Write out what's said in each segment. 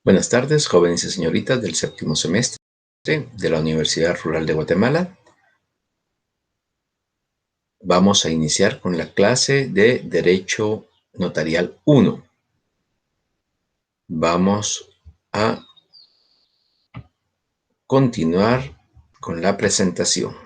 Buenas tardes, jóvenes y señoritas del séptimo semestre de la Universidad Rural de Guatemala. Vamos a iniciar con la clase de Derecho Notarial 1. Vamos a continuar con la presentación.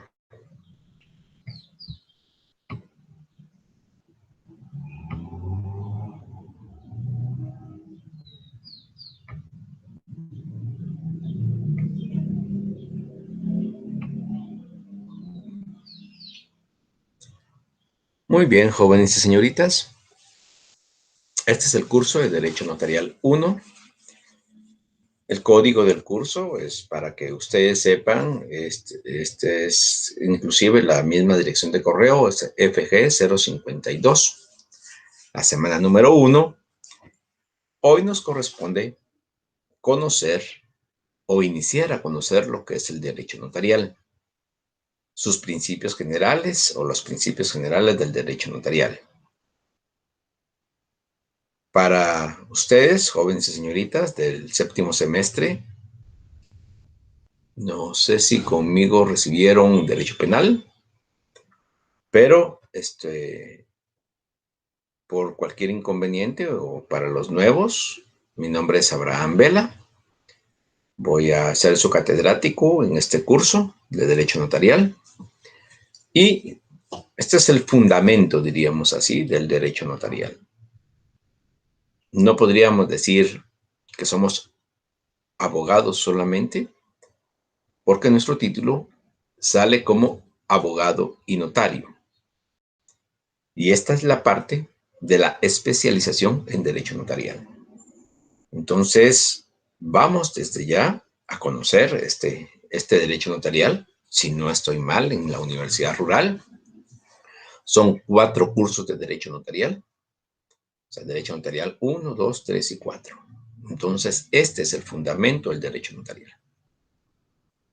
Muy bien, jóvenes y señoritas. Este es el curso de Derecho Notarial 1. El código del curso es para que ustedes sepan, este es inclusive la misma dirección de correo, es FG052. La semana número 1. Hoy nos corresponde conocer o iniciar a conocer lo que es el derecho notarial, sus principios generales o los principios generales del derecho notarial. Para ustedes, jóvenes y señoritas del séptimo semestre, no sé si conmigo recibieron derecho penal, pero por cualquier inconveniente o para los nuevos, mi nombre es Abraham Vela. Voy a ser su catedrático en este curso de Derecho Notarial. Y este es el fundamento, diríamos así, del derecho notarial. No podríamos decir que somos abogados solamente, porque nuestro título sale como abogado y notario. Y esta es la parte de la especialización en derecho notarial. Entonces, vamos desde ya a conocer este derecho notarial, si no estoy mal, en la Universidad Rural. Son 4 cursos de derecho notarial. O sea, derecho notarial 1, 2, 3 y 4. Entonces, este es el fundamento del derecho notarial.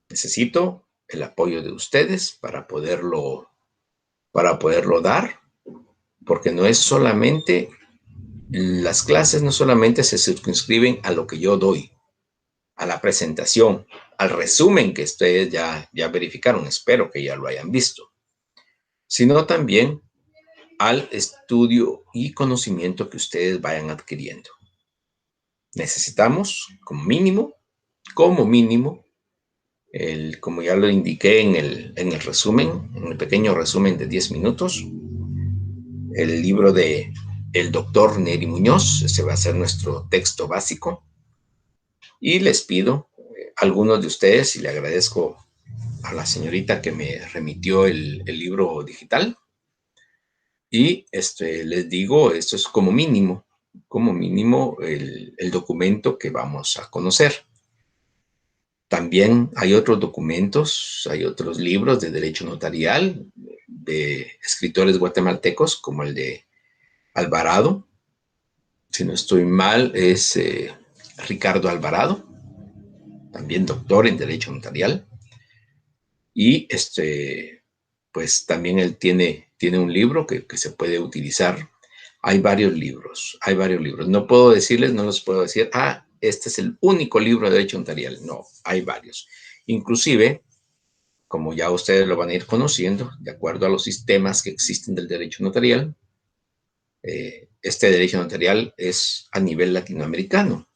Necesito el apoyo de ustedes para poderlo dar, porque no es solamente, las clases no solamente se circunscriben a lo que yo doy, a la presentación, al resumen que ustedes ya verificaron, espero que ya lo hayan visto, sino también al estudio y conocimiento que ustedes vayan adquiriendo. Necesitamos, como mínimo, como ya lo indiqué en el resumen, en el pequeño resumen de 10 minutos, el libro de el doctor Neri Muñoz. Ese va a ser nuestro texto básico. Y les pido a algunos de ustedes, y le agradezco a la señorita que me remitió el libro digital, y les digo, esto es como mínimo el documento que vamos a conocer. También hay otros documentos, hay otros libros de derecho notarial de escritores guatemaltecos, como el de Alvarado. Si no estoy mal, es Ricardo Alvarado, también doctor en derecho notarial. Y pues también él tiene un libro que se puede utilizar. Hay varios libros. No puedo decirles, no les puedo decir, este es el único libro de derecho notarial. No, hay varios. Inclusive, como ya ustedes lo van a ir conociendo, de acuerdo a los sistemas que existen del derecho notarial, este derecho notarial es a nivel latinoamericano.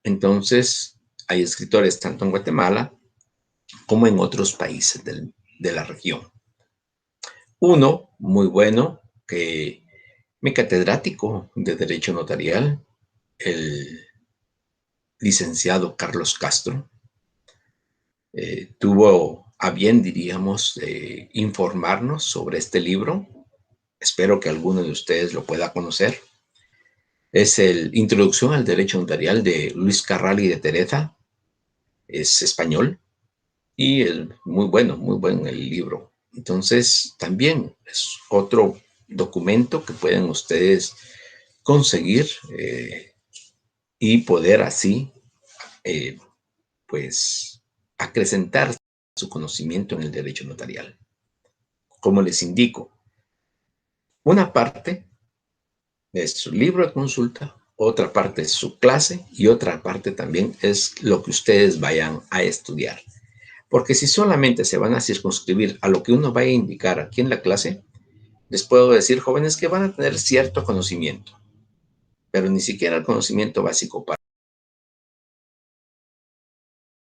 Entonces, hay escritores tanto en Guatemala como en otros países de la región. Uno muy bueno, que mi catedrático de Derecho Notarial, el licenciado Carlos Castro, tuvo a bien, diríamos, informarnos sobre este libro. Espero que alguno de ustedes lo pueda conocer. Es el Introducción al Derecho Notarial de Luis Carral y de Teresa. Es español y es muy bueno el libro. Entonces, también es otro documento que pueden ustedes conseguir y poder así, pues, acrecentar su conocimiento en el derecho notarial. Como les indico, una parte es su libro de consulta otra parte es su clase y otra parte también es lo que ustedes vayan a estudiar. Porque si solamente se van a circunscribir a lo que uno vaya a indicar aquí en la clase, les puedo decir, jóvenes, que van a tener cierto conocimiento, pero ni siquiera el conocimiento básico para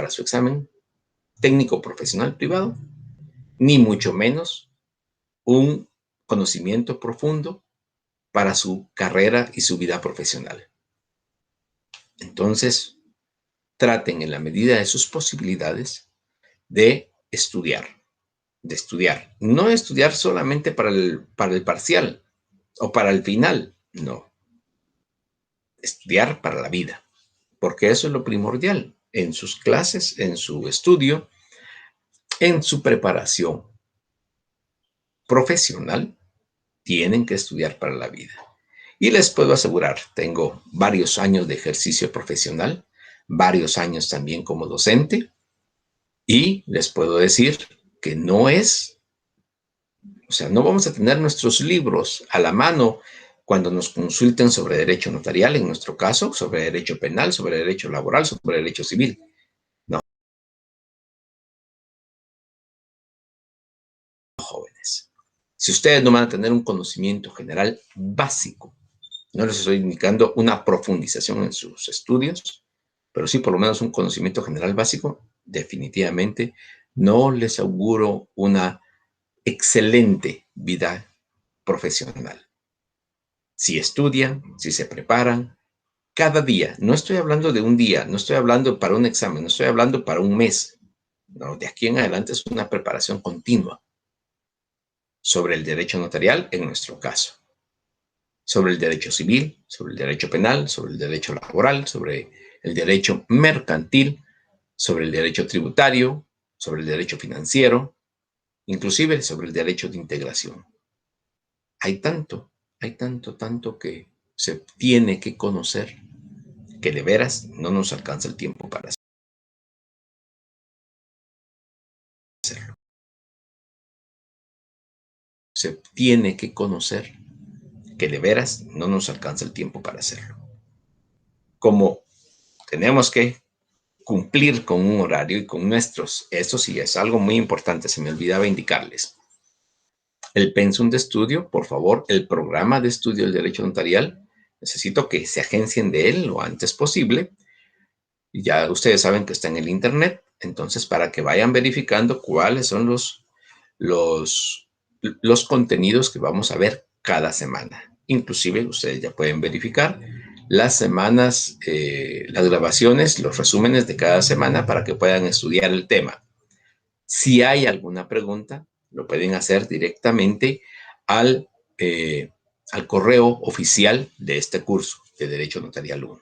su examen técnico profesional privado, ni mucho menos un conocimiento profundo para su carrera y su vida profesional. Entonces, traten en la medida de sus posibilidades de estudiar, No estudiar solamente para el parcial o para el final, no. Estudiar para la vida, porque eso es lo primordial en sus clases, en su estudio, en su preparación profesional. Tienen que estudiar para la vida. Y les puedo asegurar, tengo varios años de ejercicio profesional, varios años también como docente, y les puedo decir que no vamos a tener nuestros libros a la mano cuando nos consulten sobre derecho notarial, en nuestro caso, sobre derecho penal, sobre derecho laboral, sobre derecho civil. No, jóvenes. Si ustedes no van a tener un conocimiento general básico, no les estoy indicando una profundización en sus estudios, pero sí por lo menos un conocimiento general básico, definitivamente no les auguro una excelente vida profesional. Si estudian, si se preparan, cada día, no estoy hablando de un día, no estoy hablando para un examen, no estoy hablando para un mes, no, de aquí en adelante es una preparación continua sobre el derecho notarial en nuestro caso, sobre el derecho civil, sobre el derecho penal, sobre el derecho laboral, sobre el derecho mercantil, sobre el derecho tributario, sobre el derecho financiero, inclusive sobre el derecho de integración. Tanto que se tiene que conocer que de veras no nos alcanza el tiempo para hacerlo. Se tiene que conocer que de veras no nos alcanza el tiempo para hacerlo. Como tenemos que cumplir con un horario y con eso sí es algo muy importante, se me olvidaba indicarles. El pensum de estudio, por favor, el programa de estudio del derecho notarial, necesito que se agencien de él lo antes posible. Ya ustedes saben que está en el internet, entonces para que vayan verificando cuáles son los contenidos que vamos a ver cada semana. Inclusive ustedes ya pueden verificar las semanas, las grabaciones, los resúmenes de cada semana para que puedan estudiar el tema. Si hay alguna pregunta, lo pueden hacer directamente al, al correo oficial de este curso de Derecho Notarial 1.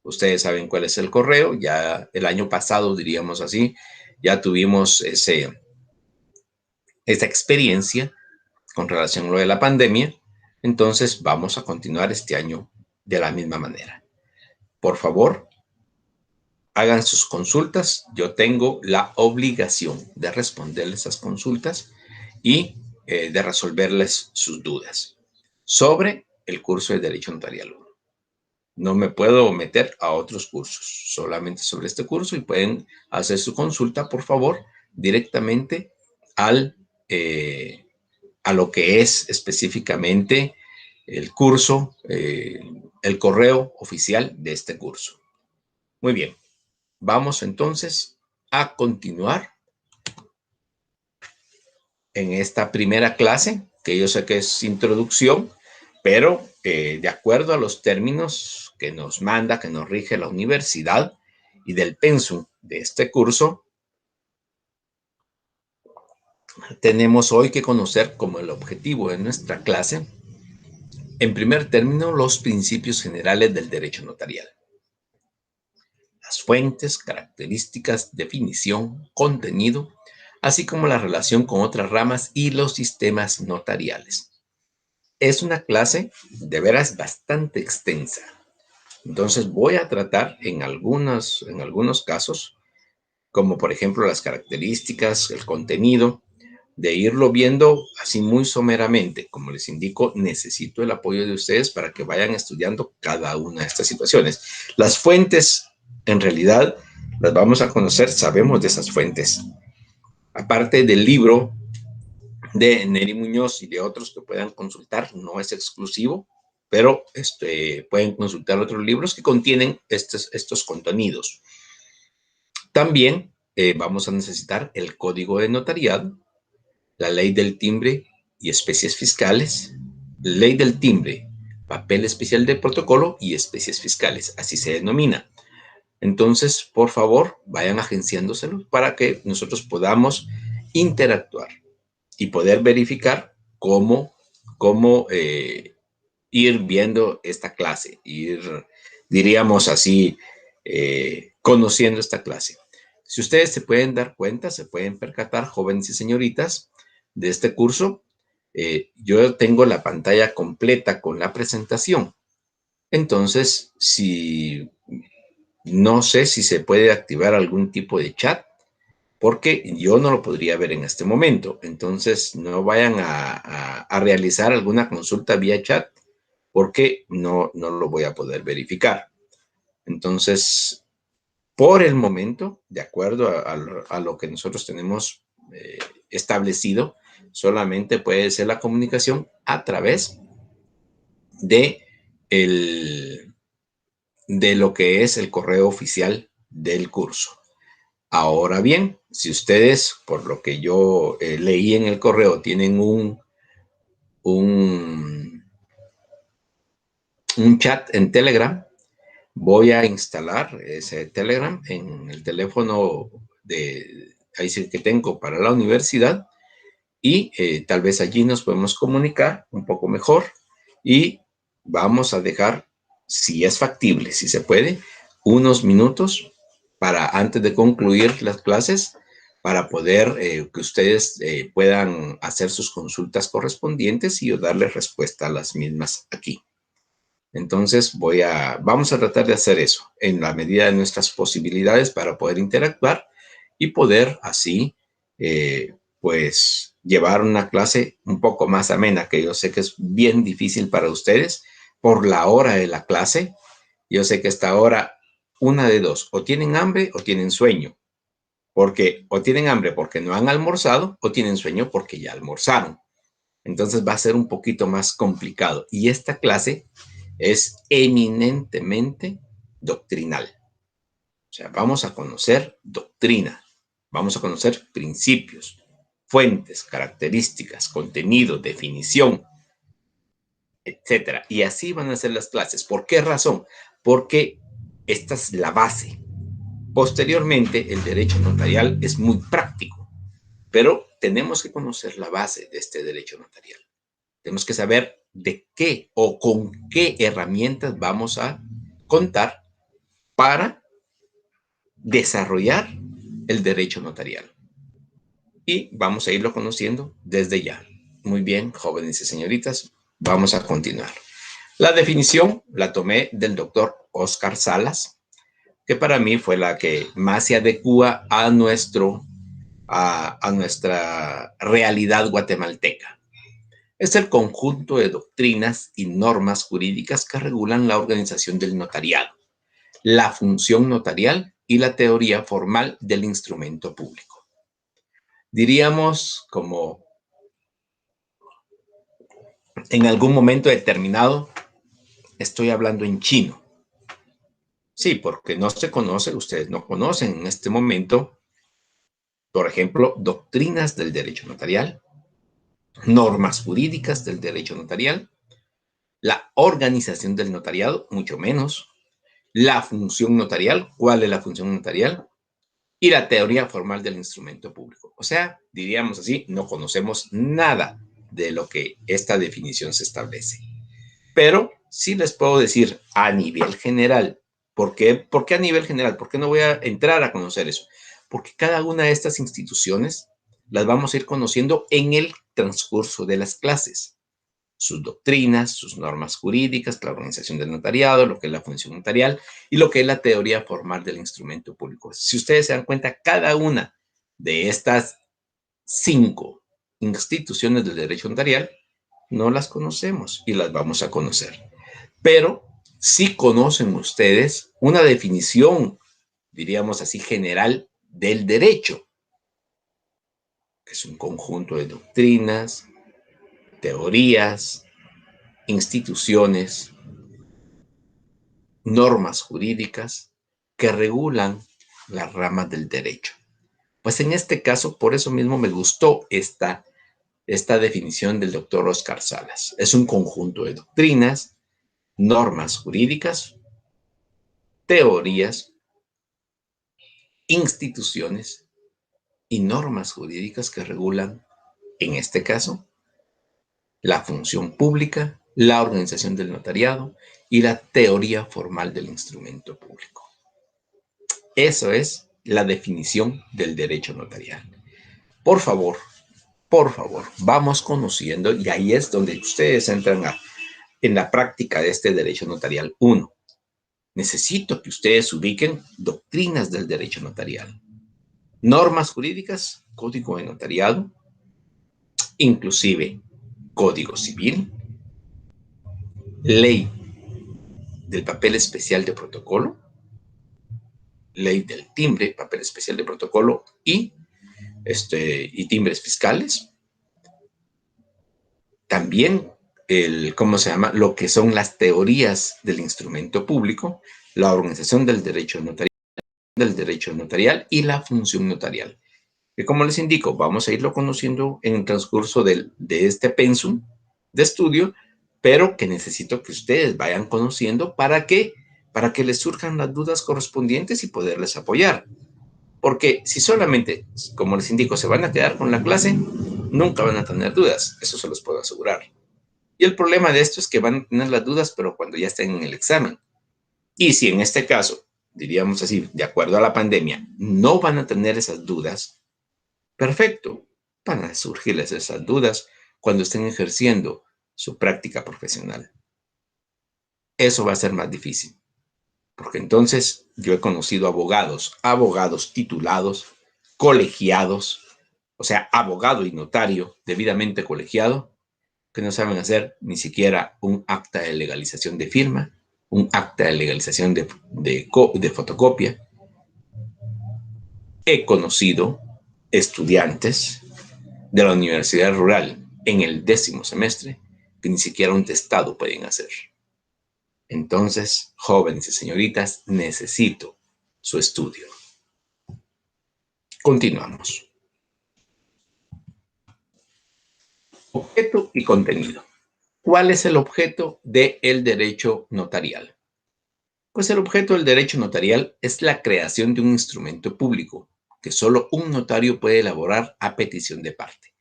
Ustedes saben cuál es el correo, ya el año pasado, diríamos así, ya tuvimos esa experiencia con relación a lo de la pandemia, entonces vamos a continuar este año de la misma manera. Por favor, hagan sus consultas. Yo tengo la obligación de responderles esas consultas y de resolverles sus dudas sobre el curso de Derecho Notarial 1. No me puedo meter a otros cursos, solamente sobre este curso, y pueden hacer su consulta, por favor, directamente a lo que es específicamente el curso, el correo oficial de este curso. Muy bien, vamos entonces a continuar en esta primera clase, que yo sé que es introducción, pero de acuerdo a los términos que nos manda, que nos rige la universidad y del pensum de este curso, tenemos hoy que conocer como el objetivo de nuestra clase, en primer término, los principios generales del derecho notarial. Las fuentes, características, definición, contenido, así como la relación con otras ramas y los sistemas notariales. Es una clase de veras bastante extensa. Entonces voy a tratar en algunos casos, como por ejemplo las características, el contenido, de irlo viendo así muy someramente. Como les indico, necesito el apoyo de ustedes para que vayan estudiando cada una de estas situaciones. Las fuentes, en realidad, las vamos a conocer, sabemos de esas fuentes. Aparte del libro de Neri Muñoz y de otros que puedan consultar, no es exclusivo, pero pueden consultar otros libros que contienen estos contenidos. También vamos a necesitar el código de notariado, la ley del timbre y especies fiscales, ley del timbre, papel especial de protocolo y especies fiscales, así se denomina. Entonces, por favor, vayan agenciándoselo para que nosotros podamos interactuar y poder verificar cómo ir viendo esta clase, diríamos así, conociendo esta clase. Si ustedes se pueden dar cuenta, se pueden percatar, jóvenes y señoritas, de este curso, yo tengo la pantalla completa con la presentación. Entonces, no sé si se puede activar algún tipo de chat, porque yo no lo podría ver en este momento. Entonces, no vayan a realizar alguna consulta vía chat, porque no lo voy a poder verificar. Entonces, por el momento, de acuerdo a lo que nosotros tenemos establecido, solamente puede ser la comunicación a través de, de lo que es el correo oficial del curso. Ahora bien, si ustedes, por lo que yo leí en el correo, tienen un chat en Telegram, voy a instalar ese Telegram en el teléfono ahí sí que tengo para la universidad, y tal vez allí nos podemos comunicar un poco mejor y vamos a dejar, si es factible, si se puede, unos minutos para antes de concluir las clases, para poder que ustedes puedan hacer sus consultas correspondientes y yo darles respuesta a las mismas aquí. Entonces vamos a tratar de hacer eso en la medida de nuestras posibilidades para poder interactuar y poder así, pues, llevar una clase un poco más amena, que yo sé que es bien difícil para ustedes por la hora de la clase. Yo sé que esta hora, una de dos, o tienen hambre o tienen sueño, porque o tienen hambre porque no han almorzado o tienen sueño porque ya almorzaron. Entonces va a ser un poquito más complicado. Y esta clase es eminentemente doctrinal. O sea, vamos a conocer doctrina, vamos a conocer principios, fuentes, características, contenido, definición, etcétera. Y así van a ser las clases. ¿Por qué razón? Porque esta es la base. Posteriormente, el derecho notarial es muy práctico, pero tenemos que conocer la base de este derecho notarial. Tenemos que saber de qué o con qué herramientas vamos a contar para desarrollar el derecho notarial. Y vamos a irlo conociendo desde ya. Muy bien, jóvenes y señoritas, vamos a continuar. La definición la tomé del doctor Oscar Salas, que para mí fue la que más se adecua a nuestra realidad guatemalteca. Es el conjunto de doctrinas y normas jurídicas que regulan la organización del notariado, la función notarial y la teoría formal del instrumento público. Diríamos, como en algún momento determinado, estoy hablando en chino. Sí, porque no se conoce, ustedes no conocen en este momento, por ejemplo, doctrinas del derecho notarial, normas jurídicas del derecho notarial, la organización del notariado, mucho menos, la función notarial, cuál es la función notarial, y la teoría formal del instrumento público. O sea, diríamos así, no conocemos nada de lo que esta definición se establece. Pero sí les puedo decir a nivel general. ¿Por qué a nivel general? ¿Por qué no voy a entrar a conocer eso? Porque cada una de estas instituciones las vamos a ir conociendo en el transcurso de las clases. Sus doctrinas, sus normas jurídicas, la organización del notariado, lo que es la función notarial y lo que es la teoría formal del instrumento público. Si ustedes se dan cuenta, cada una de estas 5 instituciones del derecho notarial, no las conocemos y las vamos a conocer. Pero sí conocen ustedes una definición, diríamos así, general del derecho, que es un conjunto de doctrinas, teorías, instituciones, normas jurídicas que regulan las ramas del derecho. Pues en este caso, por eso mismo me gustó esta definición del doctor Oscar Salas. Es un conjunto de doctrinas, normas jurídicas, teorías, instituciones y normas jurídicas que regulan, en este caso, la función pública, la organización del notariado y la teoría formal del instrumento público. Eso es la definición del derecho notarial. Por favor, vamos conociendo, y ahí es donde ustedes entran en la práctica de este derecho notarial. 1. Necesito que ustedes ubiquen doctrinas del derecho notarial, normas jurídicas, código de notariado, inclusive código civil, ley del papel especial de protocolo, ley del timbre, papel especial de protocolo y timbres fiscales. También ¿cómo se llama? Lo que son las teorías del instrumento público, la organización del derecho notarial y la función notarial. Que como les indico, vamos a irlo conociendo en el transcurso de este pensum de estudio, pero que necesito que ustedes vayan conociendo para que les surjan las dudas correspondientes y poderles apoyar. Porque si solamente, como les indico, se van a quedar con la clase, nunca van a tener dudas, eso se los puedo asegurar. Y el problema de esto es que van a tener las dudas, pero cuando ya estén en el examen. Y si en este caso, diríamos así, de acuerdo a la pandemia, no van a tener esas dudas, perfecto, van a surgirles esas dudas cuando estén ejerciendo su práctica profesional. Eso va a ser más difícil, porque entonces yo he conocido abogados titulados, colegiados, o sea, abogado y notario debidamente colegiado, que no saben hacer ni siquiera un acta de legalización de firma, un acta de legalización de fotocopia. He conocido estudiantes de la Universidad Rural en el 10º semestre que ni siquiera un testado pueden hacer. Entonces, jóvenes y señoritas, necesito su estudio. Continuamos. Objeto y contenido. ¿Cuál es el objeto del derecho notarial? Pues el objeto del derecho notarial es la creación de un instrumento público que solo un notario puede elaborar a petición de parte.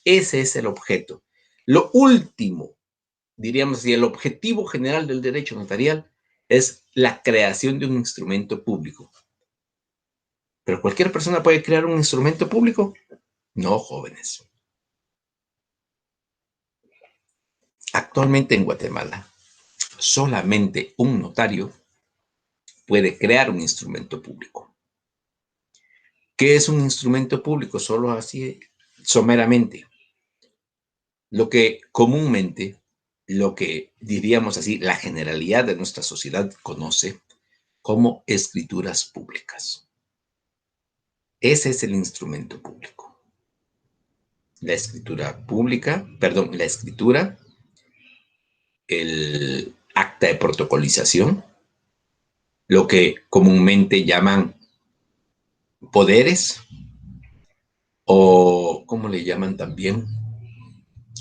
Ese es el objeto. Lo último, diríamos así, el objetivo general del derecho notarial es la creación de un instrumento público. ¿Pero cualquier persona puede crear un instrumento público? No, jóvenes. Actualmente en Guatemala, solamente un notario puede crear un instrumento público. ¿Qué es un instrumento público? Solo así, someramente. Lo que comúnmente, lo que diríamos así, la generalidad de nuestra sociedad conoce como escrituras públicas. Ese es el instrumento público. La escritura pública, perdón, la escritura, el acta de protocolización, lo que comúnmente llaman poderes, o ¿cómo le llaman también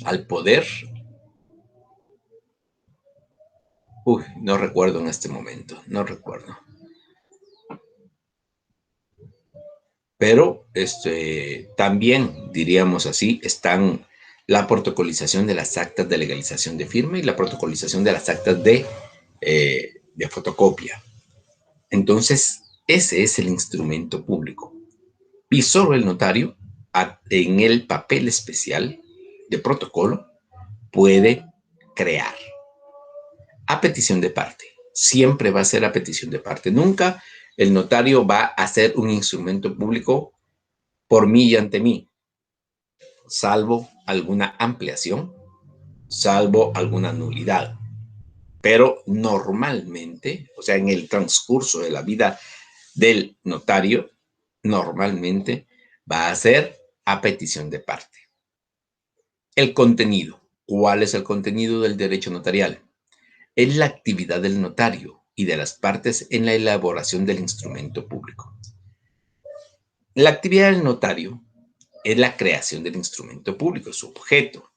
al poder? Uy, no recuerdo en este momento, no recuerdo. Pero también, diríamos así, están la protocolización de las actas de legalización de firma y la protocolización de las actas de fotocopia. Entonces, ese es el instrumento público. Y solo el notario, en el papel especial de protocolo, puede crear a petición de parte. Siempre va a ser a petición de parte. Nunca el notario va a hacer un instrumento público por mí y ante mí. salvo alguna ampliación, salvo alguna nulidad. Pero normalmente, o sea, en el transcurso de la vida del notario, normalmente va a ser a petición de parte. El contenido. ¿Cuál es el contenido del derecho notarial? Es la actividad del notario y de las partes en la elaboración del instrumento público. La actividad del notario es la creación del instrumento público, su objeto,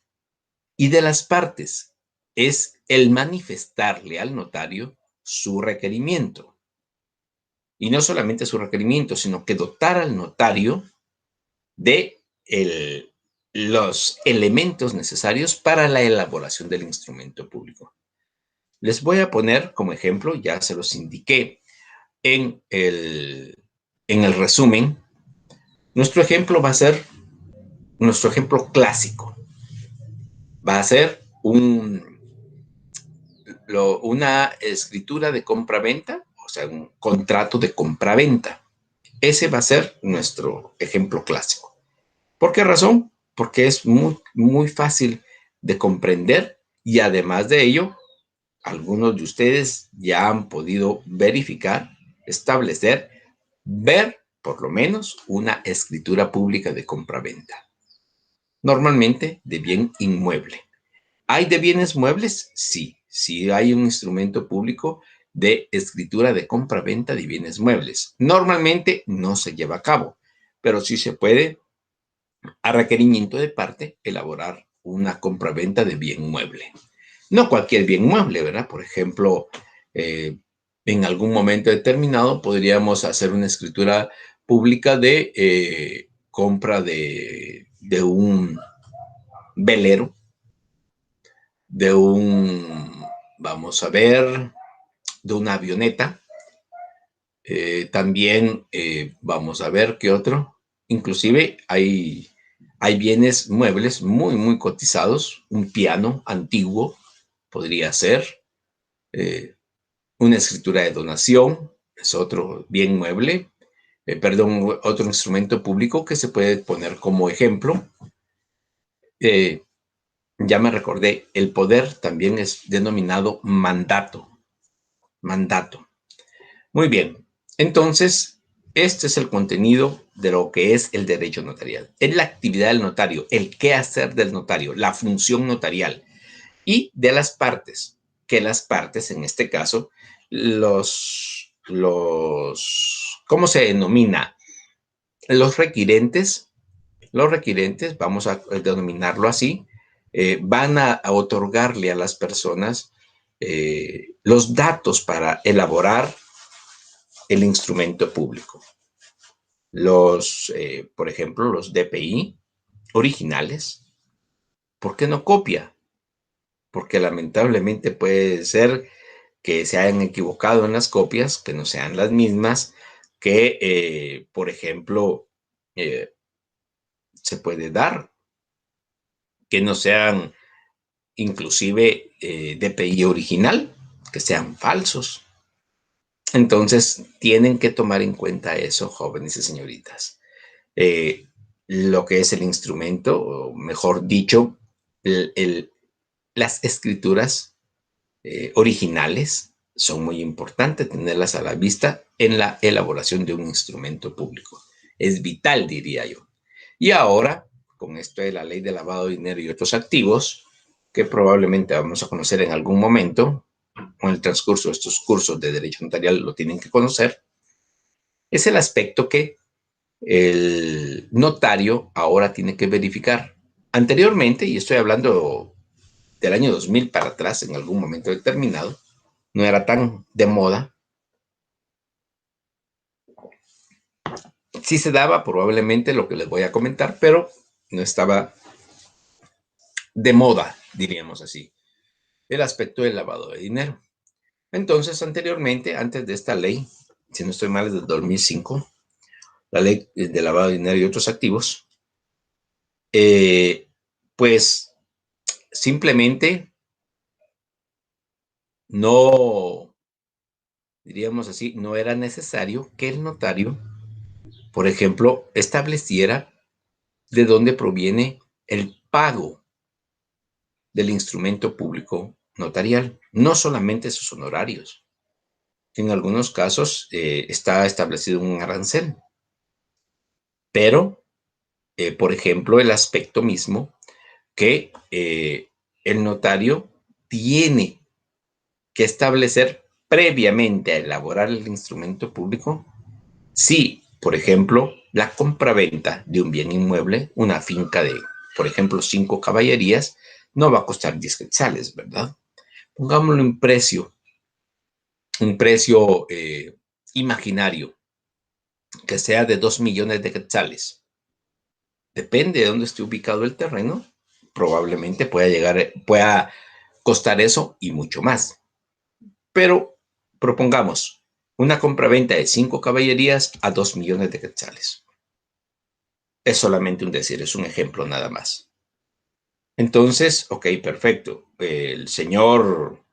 y de las partes es el manifestarle al notario su requerimiento. Y no solamente su requerimiento, sino que dotar al notario de los elementos necesarios para la elaboración del instrumento público. Les voy a poner como ejemplo, ya se los indiqué en el resumen. Nuestro ejemplo va a ser, nuestro ejemplo clásico, va a ser una escritura de compra-venta, o sea, un contrato de compra-venta. Ese va a ser nuestro ejemplo clásico. ¿Por qué razón? Porque es muy, muy fácil de comprender y además de ello, algunos de ustedes ya han podido verificar, establecer, ver por lo menos una escritura pública de compra-venta. Normalmente de bien inmueble. ¿Hay de bienes muebles? Sí, sí hay un instrumento público de escritura de compra-venta de bienes muebles. Normalmente no se lleva a cabo, pero sí se puede, a requerimiento de parte, elaborar una compraventa de bien mueble. No cualquier bien mueble, ¿verdad? Por ejemplo, en algún momento determinado podríamos hacer una escritura pública de compra de un velero, de un, vamos a ver, de una avioneta. También vamos a ver qué otro. Inclusive hay bienes muebles muy, muy cotizados. Un piano antiguo podría ser. eh, una escritura de donación es otro bien mueble. Perdón, otro instrumento público que se puede poner como ejemplo. Eh, ya me recordé, el poder también es denominado mandato. Mandato. Muy bien. Entonces, este es el contenido de lo que es el derecho notarial. Es la actividad del notario, el qué hacer del notario, la función notarial y de las partes, que las partes, en este caso, ¿cómo se denomina? Los requirentes, vamos a denominarlo así, van a otorgarle a las personas los datos para elaborar el instrumento público. Por ejemplo, los DPI originales. ¿Por qué no copia? Porque lamentablemente puede ser que se hayan equivocado en las copias, que no sean las mismas, que, por ejemplo, se puede dar, que no sean inclusive DPI original, que sean falsos. Entonces, tienen que tomar en cuenta eso, jóvenes y señoritas. Lo que es el instrumento, o mejor dicho, las escrituras originales son muy importantes tenerlas a la vista en la elaboración de un instrumento público. Es vital, diría yo. Y ahora, con esto de la ley de lavado de dinero y otros activos, que probablemente vamos a conocer en algún momento, con el transcurso de estos cursos de derecho notarial lo tienen que conocer, es el aspecto que el notario ahora tiene que verificar. Anteriormente, y estoy hablando del año 2000 para atrás, en algún momento determinado, no era tan de moda. Sí se daba probablemente lo que les voy a comentar, pero no estaba de moda, diríamos así, el aspecto del lavado de dinero. Entonces, anteriormente, antes de esta ley, si no estoy mal, es del 2005, la ley de lavado de dinero y otros activos, pues simplemente no, diríamos así, no era necesario que el notario, por ejemplo, estableciera de dónde proviene el pago del instrumento público notarial, no solamente sus honorarios, que en algunos casos está establecido un arancel, pero, por ejemplo, el aspecto mismo que el notario tiene que establecer previamente a elaborar el instrumento público si, por ejemplo, la compraventa de un bien inmueble, una finca de, por ejemplo, 5 caballerías, no va a costar 10 quetzales, ¿verdad? Pongámoslo en precio, un precio imaginario, que sea de 2 millones de quetzales. Depende de dónde esté ubicado el terreno, probablemente pueda costar eso y mucho más. Pero propongamos una compraventa de 5 caballerías a 2 millones de quetzales. Es solamente un decir, es un ejemplo nada más. Entonces, ok, perfecto. El señor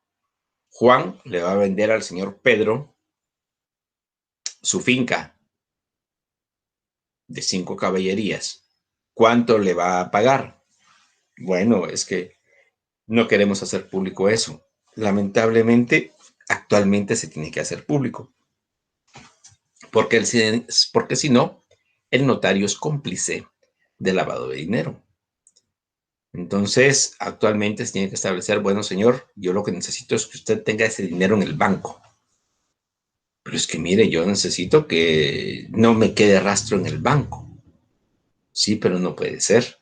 Juan le va a vender al señor Pedro su finca de 5 caballerías. ¿Cuánto le va a pagar? Bueno, es que no queremos hacer público eso. Lamentablemente, actualmente se tiene que hacer público. Porque si no, el notario es cómplice de lavado de dinero. Entonces, actualmente se tiene que establecer, bueno, señor, yo lo que necesito es que usted tenga ese dinero en el banco. Pero es que, mire, yo necesito que no me quede rastro en el banco. Sí, pero no puede ser.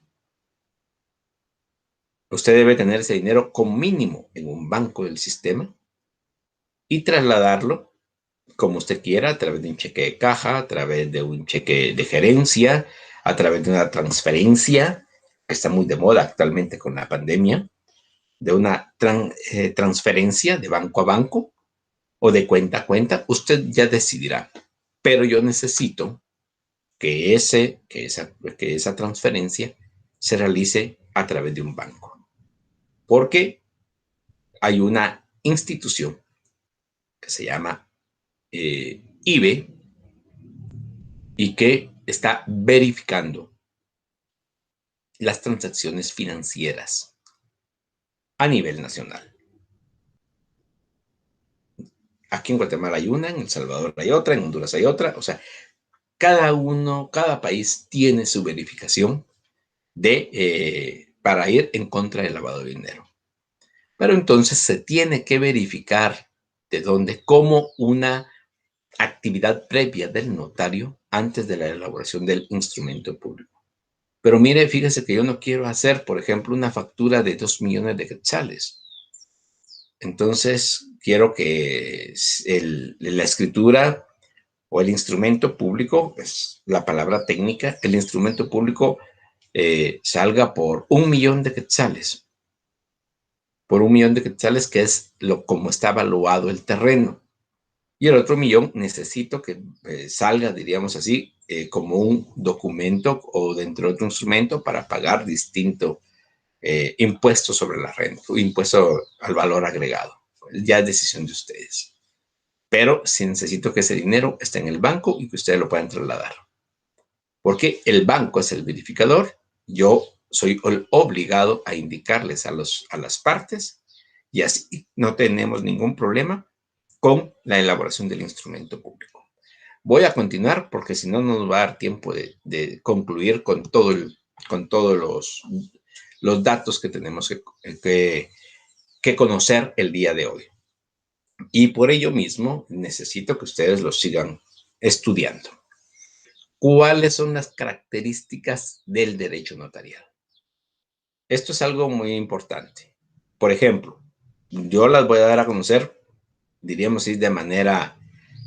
Usted debe tener ese dinero como mínimo en un banco del sistema y trasladarlo como usted quiera, a través de un cheque de caja, a través de un cheque de gerencia, a través de una transferencia, que está muy de moda actualmente con la pandemia, de una transferencia de banco a banco o de cuenta a cuenta, usted ya decidirá. Pero yo necesito que esa transferencia se realice a través de un banco, porque hay una institución que se llama IBE y que está verificando las transacciones financieras a nivel nacional. Aquí en Guatemala hay una, en El Salvador hay otra, en Honduras hay otra. O sea, cada país tiene su verificación para ir en contra del lavado de dinero. Pero entonces se tiene que verificar de dónde, como una actividad previa del notario antes de la elaboración del instrumento público. Pero mire, fíjese que yo no quiero hacer, por ejemplo, una factura de 2 millones de quetzales. Entonces, quiero que la escritura o el instrumento público, es la palabra técnica, el instrumento público salga por 1 millón de quetzales. Por 1 millón de quetzales, que es como está evaluado el terreno. Y el otro millón necesito que salga, diríamos así, como un documento o dentro de otro instrumento para pagar distinto impuesto sobre la renta, impuesto al valor agregado. Ya es decisión de ustedes. Pero sí necesito que ese dinero esté en el banco y que ustedes lo puedan trasladar. Porque el banco es el verificador, yo soy obligado a indicarles a las partes y así no tenemos ningún problema con la elaboración del instrumento público. Voy a continuar porque si no nos va a dar tiempo de concluir con todos los datos que tenemos que conocer el día de hoy. Y por ello mismo necesito que ustedes lo sigan estudiando. ¿Cuáles son las características del derecho notarial? Esto es algo muy importante. Por ejemplo, yo las voy a dar a conocer, diríamos así, de manera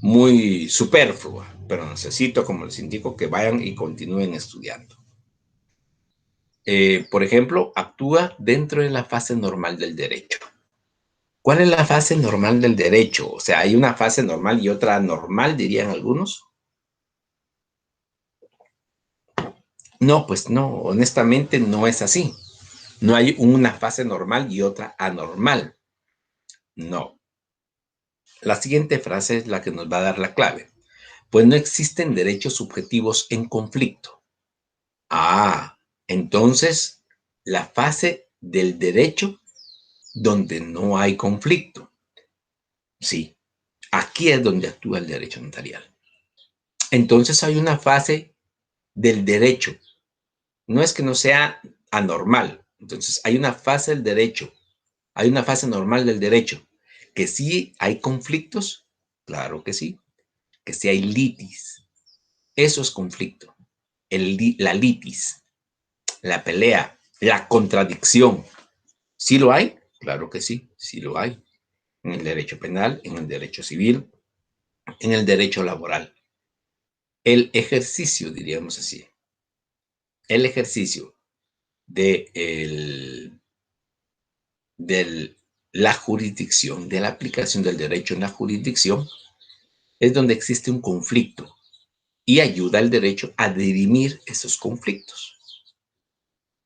muy superflua, pero necesito, como les indico, que vayan y continúen estudiando. Por ejemplo, actúa dentro de la fase normal del derecho. ¿Cuál es la fase normal del derecho? O sea, hay una fase normal y otra anormal, dirían algunos. No, pues no, honestamente no es así. No hay una fase normal y otra anormal. No. La siguiente frase es la que nos va a dar la clave. Pues no existen derechos subjetivos en conflicto. Ah, entonces la fase del derecho donde no hay conflicto. Sí, aquí es donde actúa el derecho notarial. Entonces hay una fase del derecho. No es que no sea anormal. Entonces hay una fase del derecho. Hay una fase normal del derecho. Que sí hay conflictos, claro que sí. Que sí hay litis. Eso es conflicto. La litis, la pelea, la contradicción. ¿Sí lo hay? Claro que sí, sí lo hay. En el derecho penal, en el derecho civil, en el derecho laboral. El ejercicio, diríamos así, el ejercicio de, la jurisdicción, de la aplicación del derecho en la jurisdicción, es donde existe un conflicto y ayuda al derecho a dirimir esos conflictos.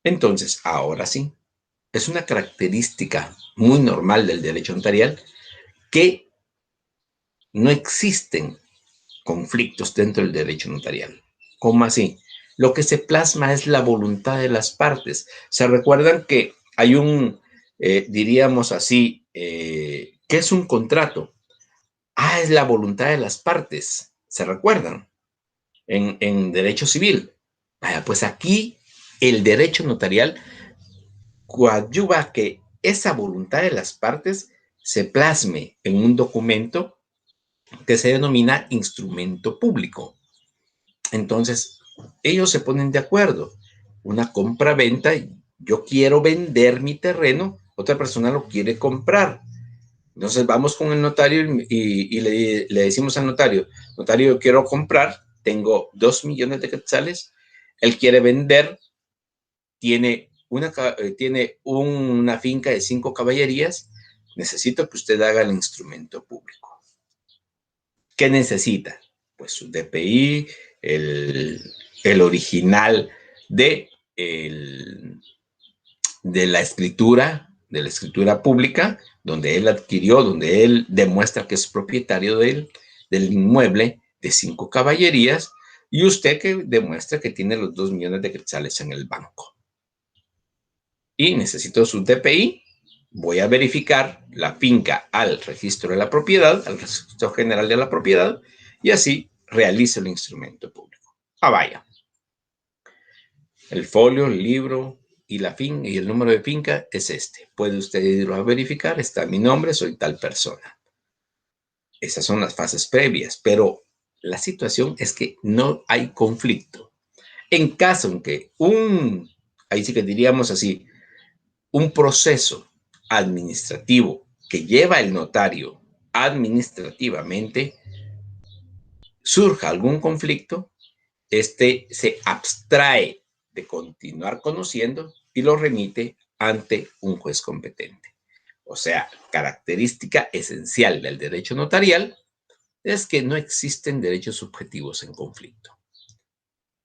Entonces, ahora sí, es una característica muy normal del derecho notarial que no existen conflictos dentro del derecho notarial. ¿Cómo así? Lo que se plasma es la voluntad de las partes. ¿Se recuerdan que hay diríamos así, qué es un contrato? Ah, es la voluntad de las partes. ¿Se recuerdan? En derecho civil. Vaya, pues aquí el derecho notarial coadyuva a que esa voluntad de las partes se plasme en un documento que se denomina instrumento público. Entonces, ellos se ponen de acuerdo. Una compra-venta, yo quiero vender mi terreno, otra persona lo quiere comprar. Entonces vamos con el notario y le decimos al notario, notario, yo quiero comprar, tengo 2 millones de quetzales, él quiere vender, tiene una finca de 5 caballerías, necesito que usted haga el instrumento público. ¿Qué necesita? Pues su DPI, el original de, de la escritura pública, donde él adquirió, donde él demuestra que es propietario del inmueble de 5 caballerías, y usted que demuestra que tiene los 2 millones de quetzales en el banco. Y necesito su DPI, voy a verificar la finca al registro de la propiedad, al registro general de la propiedad, y así realizo el instrumento público. Ah, vaya. El folio, el libro y y el número de finca es este. Puede usted irlo a verificar, está mi nombre, soy tal persona. Esas son las fases previas, pero la situación es que no hay conflicto. En caso en que ahí sí que diríamos así, un proceso administrativo que lleva el notario administrativamente, surja algún conflicto, este se abstrae de continuar conociendo y lo remite ante un juez competente. O sea, característica esencial del derecho notarial es que no existen derechos subjetivos en conflicto.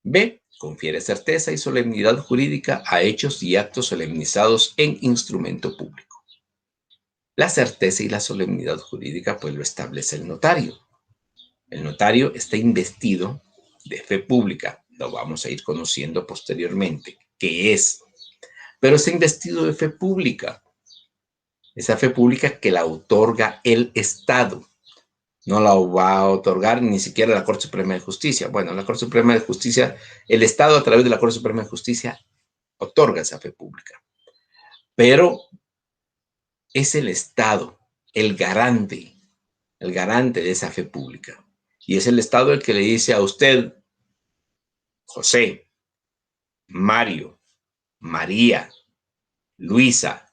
B. Confiere certeza y solemnidad jurídica a hechos y actos solemnizados en instrumento público. La certeza y la solemnidad jurídica pues lo establece el notario. El notario está investido de fe pública, lo vamos a ir conociendo posteriormente, qué es, pero está investido de fe pública, esa fe pública que la otorga el Estado, no la va a otorgar ni siquiera la Corte Suprema de Justicia. Bueno, la Corte Suprema de Justicia, el Estado a través de la Corte Suprema de Justicia otorga esa fe pública, pero es el Estado el garante de esa fe pública. Y es el Estado el que le dice a usted, José, Mario, María, Luisa,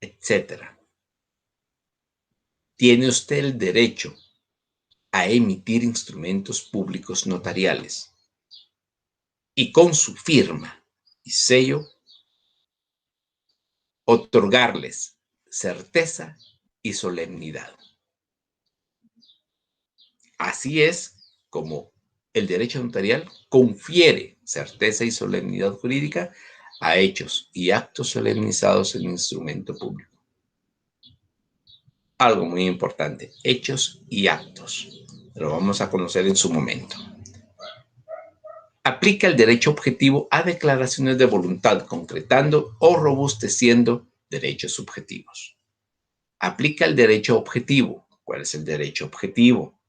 etcétera. Tiene usted el derecho a emitir instrumentos públicos notariales y con su firma y sello otorgarles certeza y solemnidad. Así es como el derecho notarial confiere certeza y solemnidad jurídica a hechos y actos solemnizados en instrumento público. Algo muy importante, hechos y actos. Lo vamos a conocer en su momento. Aplica el derecho objetivo a declaraciones de voluntad, concretando o robusteciendo derechos subjetivos. Aplica el derecho objetivo. ¿Cuál es el derecho objetivo?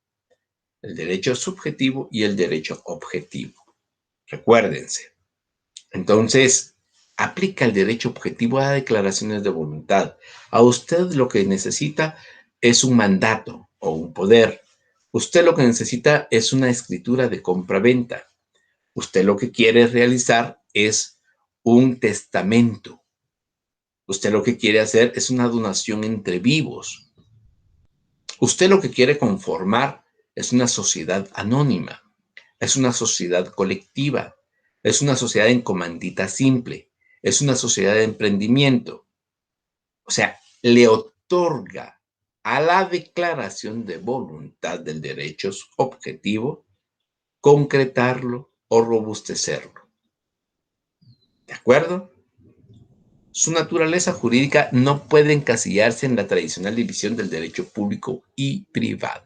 El derecho subjetivo y el derecho objetivo. Recuérdense. Entonces, aplica el derecho objetivo a declaraciones de voluntad. A usted lo que necesita es un mandato o un poder. Usted lo que necesita es una escritura de compra-venta. Usted lo que quiere realizar es un testamento. Usted lo que quiere hacer es una donación entre vivos. Usted lo que quiere conformar es una sociedad anónima, es una sociedad colectiva, es una sociedad en comandita simple, es una sociedad de emprendimiento. O sea, le otorga a la declaración de voluntad del derecho objetivo concretarlo o robustecerlo. ¿De acuerdo? Su naturaleza jurídica no puede encasillarse en la tradicional división del derecho público y privado.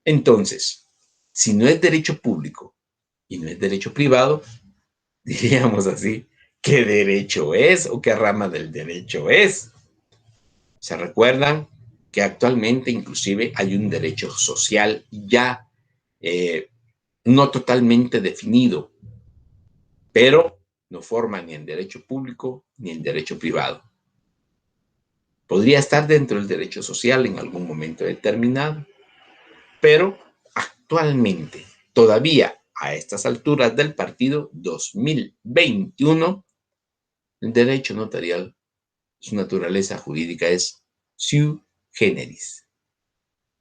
Entonces, si no es derecho público y no es derecho privado, diríamos así, ¿qué derecho es o qué rama del derecho es? ¿Se recuerdan que actualmente inclusive hay un derecho social ya no totalmente definido, pero no forma ni el derecho público ni el derecho privado? Podría estar dentro del derecho social en algún momento determinado, pero actualmente, todavía a estas alturas del partido 2021, el derecho notarial, su naturaleza jurídica es sui generis,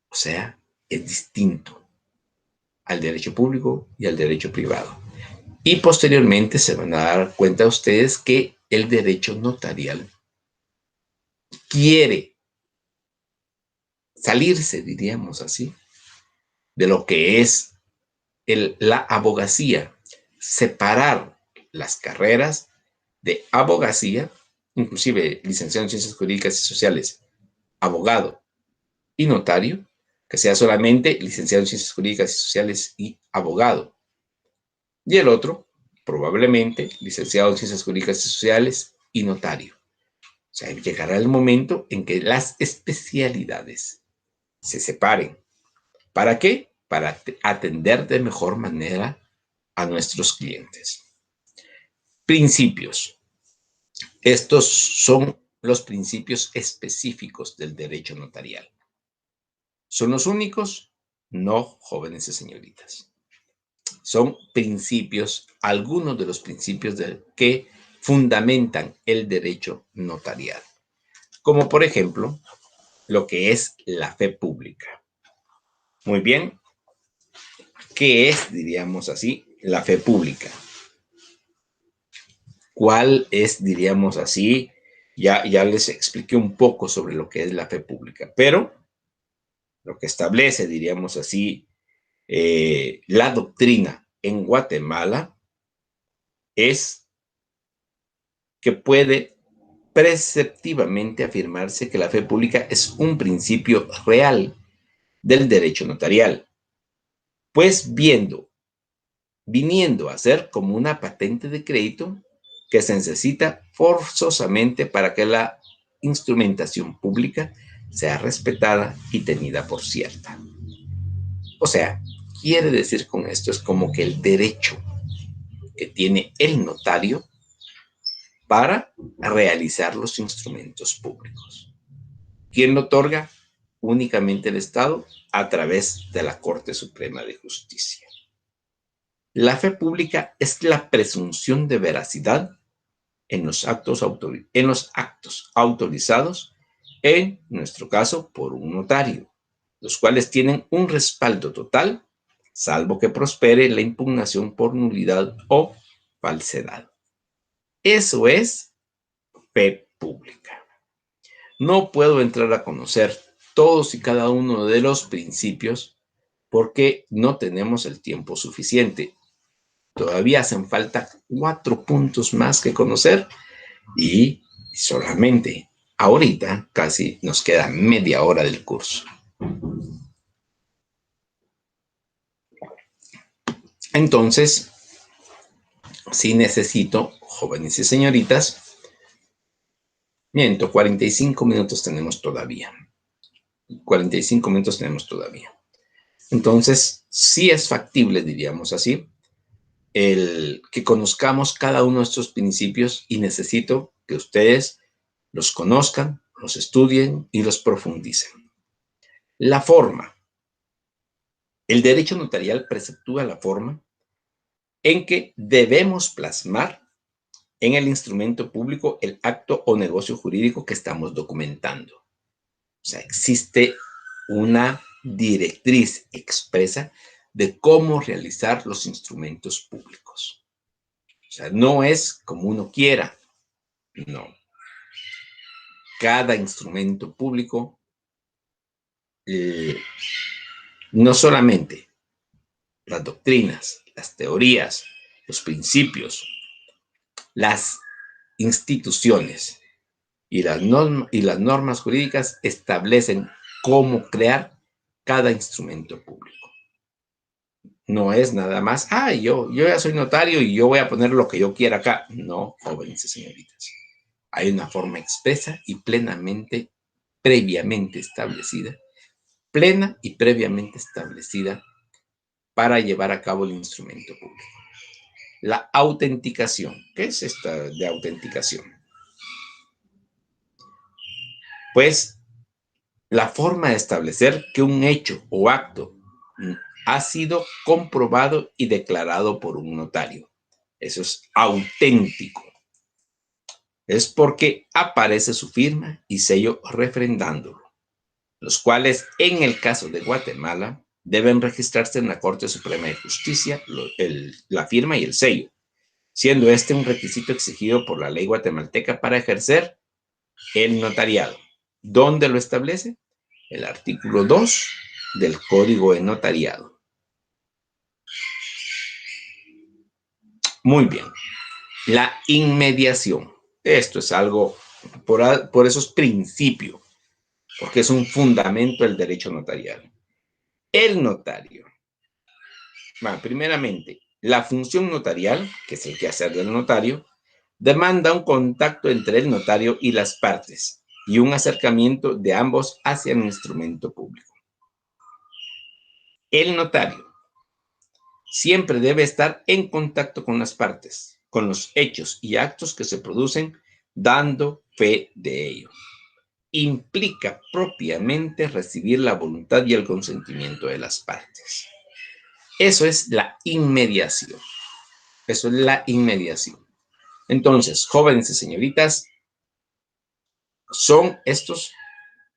o sea, es distinto al derecho público y al derecho privado. Y posteriormente se van a dar cuenta ustedes que el derecho notarial quiere salirse, diríamos así, de lo que es la abogacía, separar las carreras de abogacía, inclusive licenciado en Ciencias Jurídicas y Sociales, abogado y notario, que sea solamente licenciado en Ciencias Jurídicas y Sociales y abogado. Y el otro, probablemente, licenciado en Ciencias Jurídicas y Sociales y notario. O sea, llegará el momento en que las especialidades se separen. ¿Para qué? Para atender de mejor manera a nuestros clientes. Principios. Estos son los principios específicos del derecho notarial. ¿Son los únicos? No, jóvenes y señoritas. Son principios, algunos de los principios que fundamentan el derecho notarial. Como por ejemplo, lo que es la fe pública. Muy bien. ¿Qué es, diríamos así, la fe pública? ¿Cuál es, diríamos así? Ya les expliqué un poco sobre lo que es la fe pública, pero lo que establece, diríamos así, la doctrina en Guatemala es que puede preceptivamente afirmarse que la fe pública es un principio real del derecho notarial, pues viniendo a ser como una patente de crédito que se necesita forzosamente para que la instrumentación pública sea respetada y tenida por cierta. O sea, quiere decir con esto, es como que el derecho que tiene el notario para realizar los instrumentos públicos. ¿Quién lo otorga? Únicamente el Estado a través de la Corte Suprema de Justicia. La fe pública es la presunción de veracidad en los actos autorizados, en nuestro caso, por un notario, los cuales tienen un respaldo total, salvo que prospere la impugnación por nulidad o falsedad. Eso es fe pública. No puedo entrar a conocer todos y cada uno de los principios porque no tenemos el tiempo suficiente. Todavía hacen falta 4 puntos más que conocer y solamente ahorita casi nos queda media hora del curso. Entonces, sí necesito, jóvenes y señoritas, miento, 45 minutos tenemos todavía. 45 minutos tenemos todavía. Entonces, sí es factible, diríamos así, el que conozcamos cada uno de estos principios y necesito que ustedes los conozcan, los estudien y los profundicen. La forma. El derecho notarial preceptúa la forma en que debemos plasmar en el instrumento público el acto o negocio jurídico que estamos documentando. O sea, existe una directriz expresa de cómo realizar los instrumentos públicos. O sea, no es como uno quiera, no. Cada instrumento público, no solamente las doctrinas, las teorías, los principios, las instituciones y las normas jurídicas establecen cómo crear cada instrumento público. No es nada más, yo ya soy notario y yo voy a poner lo que yo quiera acá. No, jóvenes y señoritas. Hay una forma expresa y plenamente, previamente establecida, plena y previamente establecida para llevar a cabo el instrumento público. La autenticación. ¿Qué es esta de autenticación? Pues la forma de establecer que un hecho o acto ha sido comprobado y declarado por un notario. Eso es auténtico. Es porque aparece su firma y sello refrendándolo, los cuales en el caso de Guatemala deben registrarse en la Corte Suprema de Justicia, la firma y el sello, siendo este un requisito exigido por la ley guatemalteca para ejercer el notariado. ¿Dónde lo establece? El artículo 2 del Código de Notariado. Muy bien. La inmediación. Esto es algo, por eso es principio, porque es un fundamento del derecho notarial. El notario. Bueno, primeramente, la función notarial, que es el quehacer del notario, demanda un contacto entre el notario y las partes y un acercamiento de ambos hacia el instrumento público. El notario siempre debe estar en contacto con las partes, con los hechos y actos que se producen, dando fe de ello. Implica propiamente recibir la voluntad y el consentimiento de las partes. Eso es la inmediación. Eso es la inmediación. Entonces, jóvenes y señoritas, son estos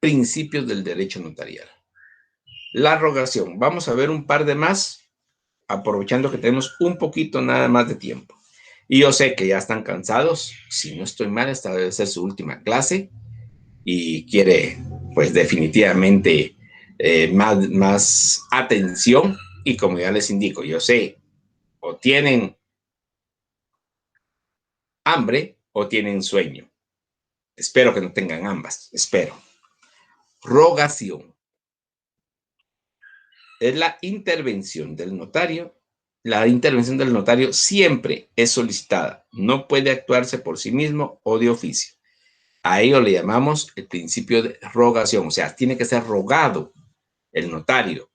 principios del derecho notarial. La rogación. Vamos a ver un par de más, aprovechando que tenemos un poquito nada más de tiempo. Y yo sé que ya están cansados. Si no estoy mal, esta debe ser su última clase y quiere, pues definitivamente, más atención. Y como ya les indico, yo sé, o tienen hambre o tienen sueño. Espero que no tengan ambas, espero. Rogación. Es la intervención del notario. La intervención del notario siempre es solicitada. No puede actuarse por sí mismo o de oficio. A ello le llamamos el principio de rogación. O sea, tiene que ser rogado el notario.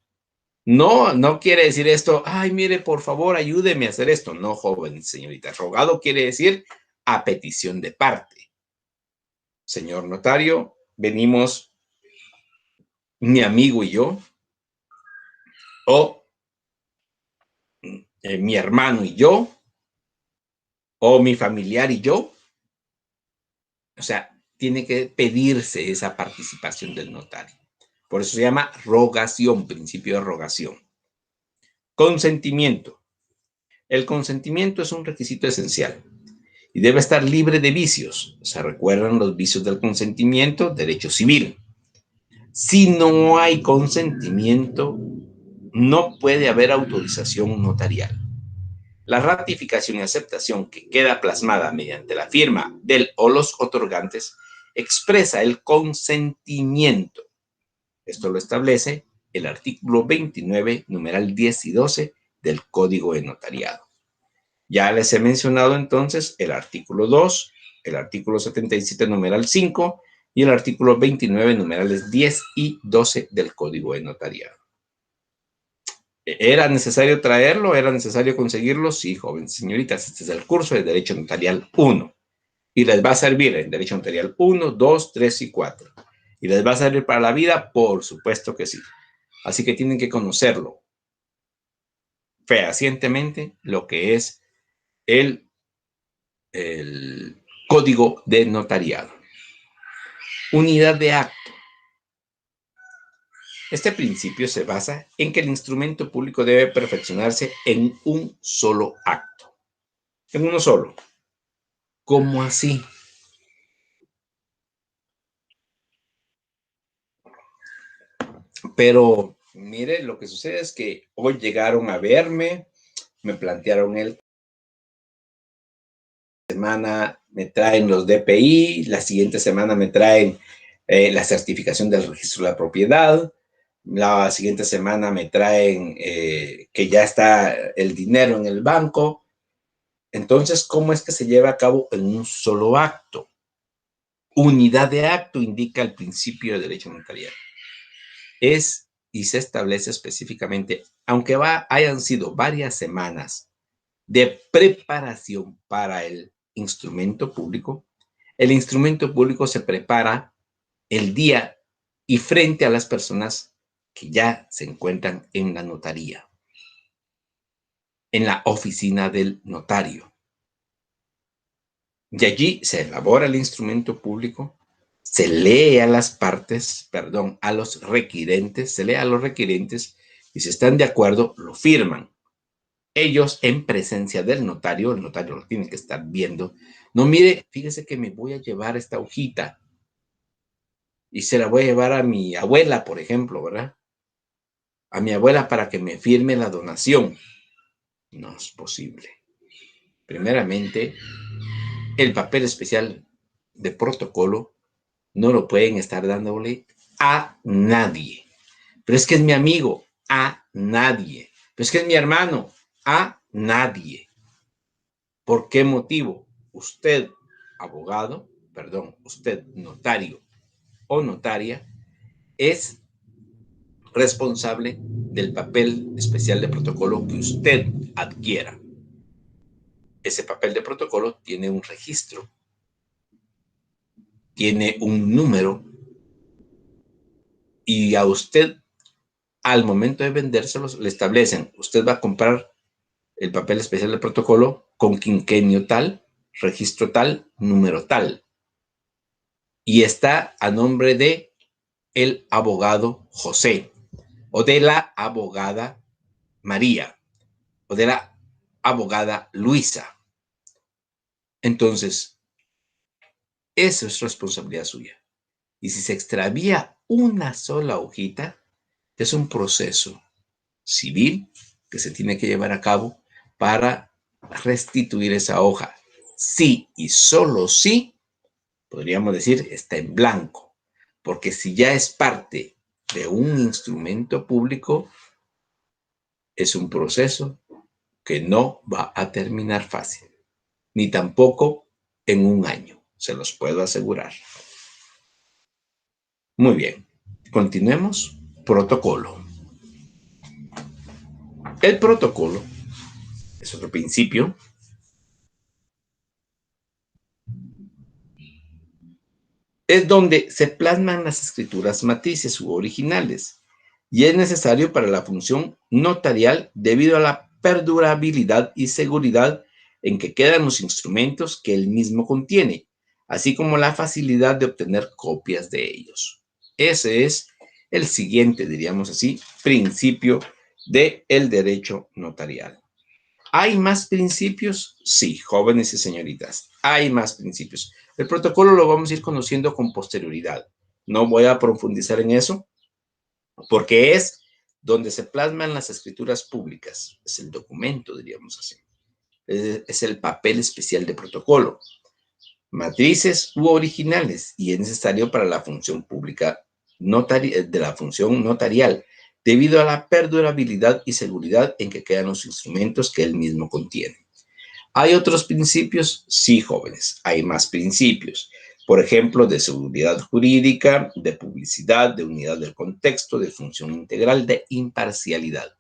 No quiere decir esto, mire, por favor, ayúdeme a hacer esto. No, joven, señorita. Rogado quiere decir a petición de parte. Señor notario, venimos mi amigo y yo, o mi hermano y yo, o mi familiar y yo. O sea, tiene que pedirse esa participación del notario. Por eso se llama rogación, principio de rogación. Consentimiento. El consentimiento es un requisito esencial y debe estar libre de vicios. Se recuerdan los vicios del consentimiento, derecho civil. Si no hay consentimiento, no puede haber autorización notarial. La ratificación y aceptación que queda plasmada mediante la firma del o los otorgantes expresa el consentimiento. Esto lo establece el artículo 29, numeral 10 y 12 del Código de Notariado. Ya les he mencionado entonces el artículo 2, el artículo 77, numeral 5 y el artículo 29, numerales 10 y 12 del Código de Notariado. ¿Era necesario traerlo? ¿Era necesario conseguirlo? Sí, jóvenes señoritas, este es el curso de Derecho Notarial 1 y les va a servir en Derecho Notarial 1, 2, 3 y 4. ¿Y les va a servir para la vida? Por supuesto que sí. Así que tienen que conocerlo fehacientemente, lo que es el Código de Notariado. Unidad de acto. Este principio se basa en que el instrumento público debe perfeccionarse en un solo acto. En uno solo. ¿Cómo así? Pero mire, lo que sucede es que hoy llegaron a verme, me plantearon el semana me traen los DPI, la siguiente semana me traen la certificación del registro de la propiedad, la siguiente semana me traen que ya está el dinero en el banco. Entonces, ¿cómo es que se lleva a cabo en un solo acto? Unidad de acto indica el principio de derecho notarial. Es y se establece específicamente, aunque hayan sido varias semanas de preparación para el instrumento público, el instrumento público se prepara el día y frente a las personas que ya se encuentran en la notaría, en la oficina del notario. De allí se elabora el instrumento público, se lee a las partes, perdón, a los requirentes, se lee a los requirentes y si están de acuerdo, lo firman. Ellos en presencia del notario, el notario lo tiene que estar viendo. No, mire, fíjese que me voy a llevar esta hojita y se la voy a llevar a mi abuela, por ejemplo, ¿verdad? A mi abuela para que me firme la donación. No es posible. Primeramente, el papel especial de protocolo no lo pueden estar dándole a nadie. Pero es que es mi amigo, a nadie. Pero es que es mi hermano, a nadie. ¿Por qué motivo? Usted, abogado, perdón, usted, notario o notaria, es responsable del papel especial de protocolo que usted adquiera. Ese papel de protocolo tiene un registro, tiene un número y a usted, al momento de vendérselos, le establecen, usted va a comprar el papel especial de protocolo con quinquenio tal, registro tal, número tal. Y está a nombre de el abogado José, o de la abogada María, o de la abogada Luisa. Entonces, eso es responsabilidad suya. Y si se extravía una sola hojita, es un proceso civil que se tiene que llevar a cabo para restituir esa hoja. Sí y solo sí, podríamos decir, está en blanco. Porque si ya es parte de un instrumento público, es un proceso que no va a terminar fácil, ni tampoco en un año, se los puedo asegurar. Muy bien, continuemos. Protocolo. El protocolo es otro principio. Es donde se plasman las escrituras matrices u originales y es necesario para la función notarial debido a la perdurabilidad y seguridad en que quedan los instrumentos que el mismo contiene, así como la facilidad de obtener copias de ellos. Ese es el siguiente, diríamos así, principio del derecho notarial. ¿Hay más principios? Sí, jóvenes y señoritas, hay más principios. El protocolo lo vamos a ir conociendo con posterioridad. No voy a profundizar en eso porque es donde se plasman las escrituras públicas. Es el documento, diríamos así. Es el papel especial de protocolo. Matrices u originales y es necesario para la función pública de la función notarial debido a la perdurabilidad y seguridad en que quedan los instrumentos que él mismo contiene. ¿Hay otros principios? Sí, jóvenes, hay más principios. Por ejemplo, de seguridad jurídica, de publicidad, de unidad del contexto, de función integral, de imparcialidad.